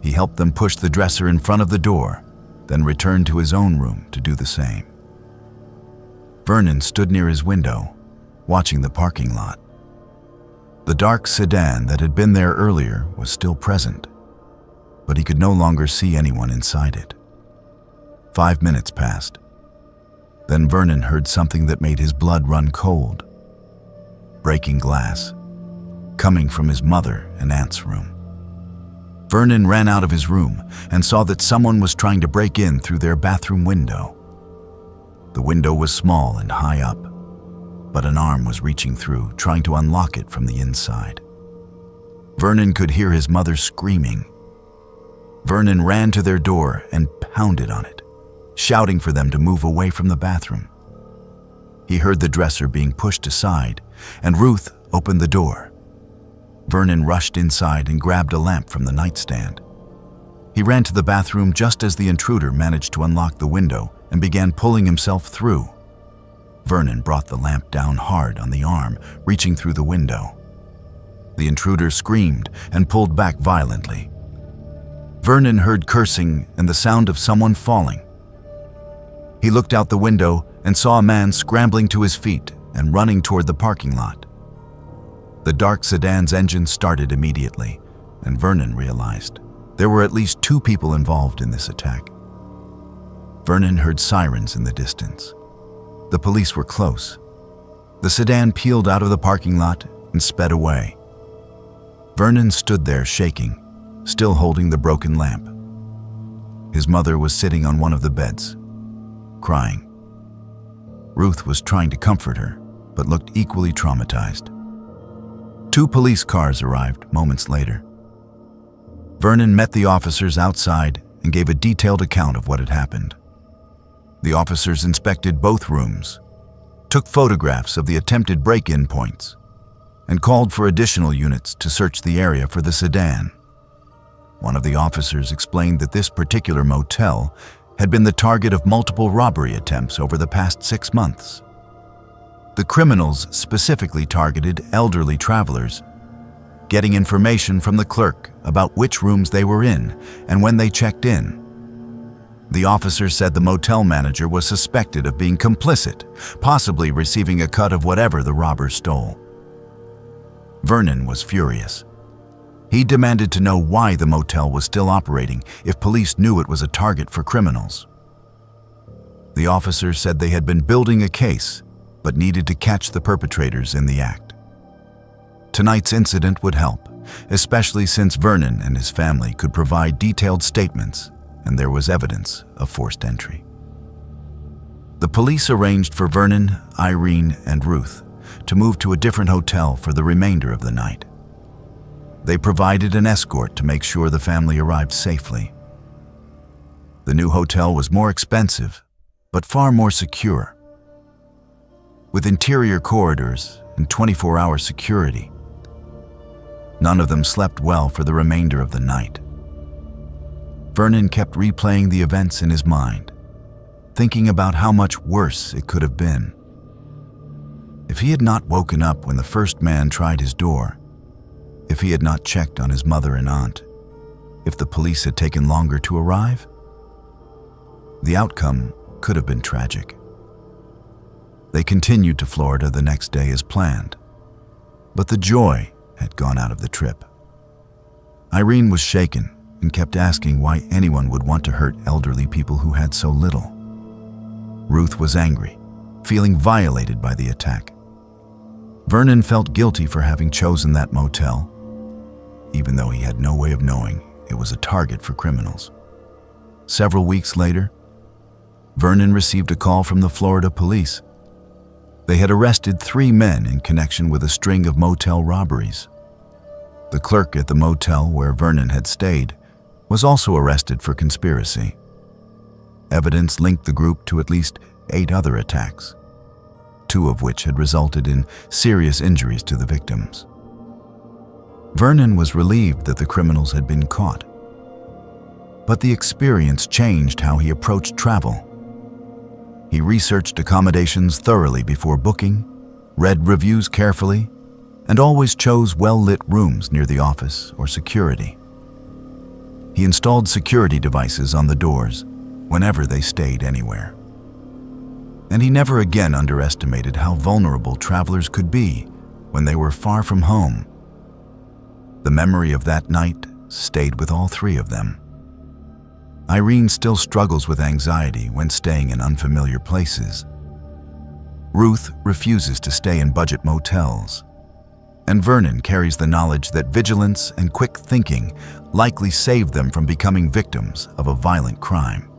He helped them push the dresser in front of the door, then returned to his own room to do the same. Vernon stood near his window, watching the parking lot. The dark sedan that had been there earlier was still present, but he could no longer see anyone inside it. 5 minutes passed. Then Vernon heard something that made his blood run cold. Breaking glass, coming from his mother and aunt's room. Vernon ran out of his room and saw that someone was trying to break in through their bathroom window. The window was small and high up, but an arm was reaching through, trying to unlock it from the inside. Vernon could hear his mother screaming. Vernon ran to their door and pounded on it, shouting for them to move away from the bathroom. He heard the dresser being pushed aside, and Ruth opened the door. Vernon rushed inside and grabbed a lamp from the nightstand. He ran to the bathroom just as the intruder managed to unlock the window and began pulling himself through. Vernon brought the lamp down hard on the arm, reaching through the window. The intruder screamed and pulled back violently. Vernon heard cursing and the sound of someone falling. He looked out the window and saw a man scrambling to his feet and running toward the parking lot. The dark sedan's engine started immediately, and Vernon realized there were at least 2 people involved in this attack. Vernon heard sirens in the distance. The police were close. The sedan peeled out of the parking lot and sped away. Vernon stood there shaking, still holding the broken lamp. His mother was sitting on one of the beds, crying. Ruth was trying to comfort her, but looked equally traumatized. 2 police cars arrived moments later. Vernon met the officers outside and gave a detailed account of what had happened. The officers inspected both rooms, took photographs of the attempted break-in points, and called for additional units to search the area for the sedan. One of the officers explained that this particular motel had been the target of multiple robbery attempts over the past 6 months. The criminals specifically targeted elderly travelers, getting information from the clerk about which rooms they were in and when they checked in. The officer said the motel manager was suspected of being complicit, possibly receiving a cut of whatever the robbers stole. Vernon was furious. He demanded to know why the motel was still operating if police knew it was a target for criminals. The officer said they had been building a case, but needed to catch the perpetrators in the act. Tonight's incident would help, especially since Vernon and his family could provide detailed statements and there was evidence of forced entry. The police arranged for Vernon, Irene, and Ruth to move to a different hotel for the remainder of the night. They provided an escort to make sure the family arrived safely. The new hotel was more expensive, but far more secure. With interior corridors and 24-hour security, none of them slept well for the remainder of the night. Vernon kept replaying the events in his mind, thinking about how much worse it could have been. If he had not woken up when the first man tried his door, if he had not checked on his mother and aunt, if the police had taken longer to arrive, the outcome could have been tragic. They continued to Florida the next day as planned, but the joy had gone out of the trip. Irene was shaken and kept asking why anyone would want to hurt elderly people who had so little. Ruth was angry, feeling violated by the attack. Vernon felt guilty for having chosen that motel, even though he had no way of knowing it was a target for criminals. Several weeks later, Vernon received a call from the Florida police. They had arrested 3 men in connection with a string of motel robberies. The clerk at the motel where Vernon had stayed was also arrested for conspiracy. Evidence linked the group to at least 8 other attacks, 2 of which had resulted in serious injuries to the victims. Vernon was relieved that the criminals had been caught, but the experience changed how he approached travel. He researched accommodations thoroughly before booking, read reviews carefully, and always chose well-lit rooms near the office or security. He installed security devices on the doors whenever they stayed anywhere. And he never again underestimated how vulnerable travelers could be when they were far from home. The memory of that night stayed with all 3 of them. Irene still struggles with anxiety when staying in unfamiliar places. Ruth refuses to stay in budget motels. And Vernon carries the knowledge that vigilance and quick thinking likely saved them from becoming victims of a violent crime.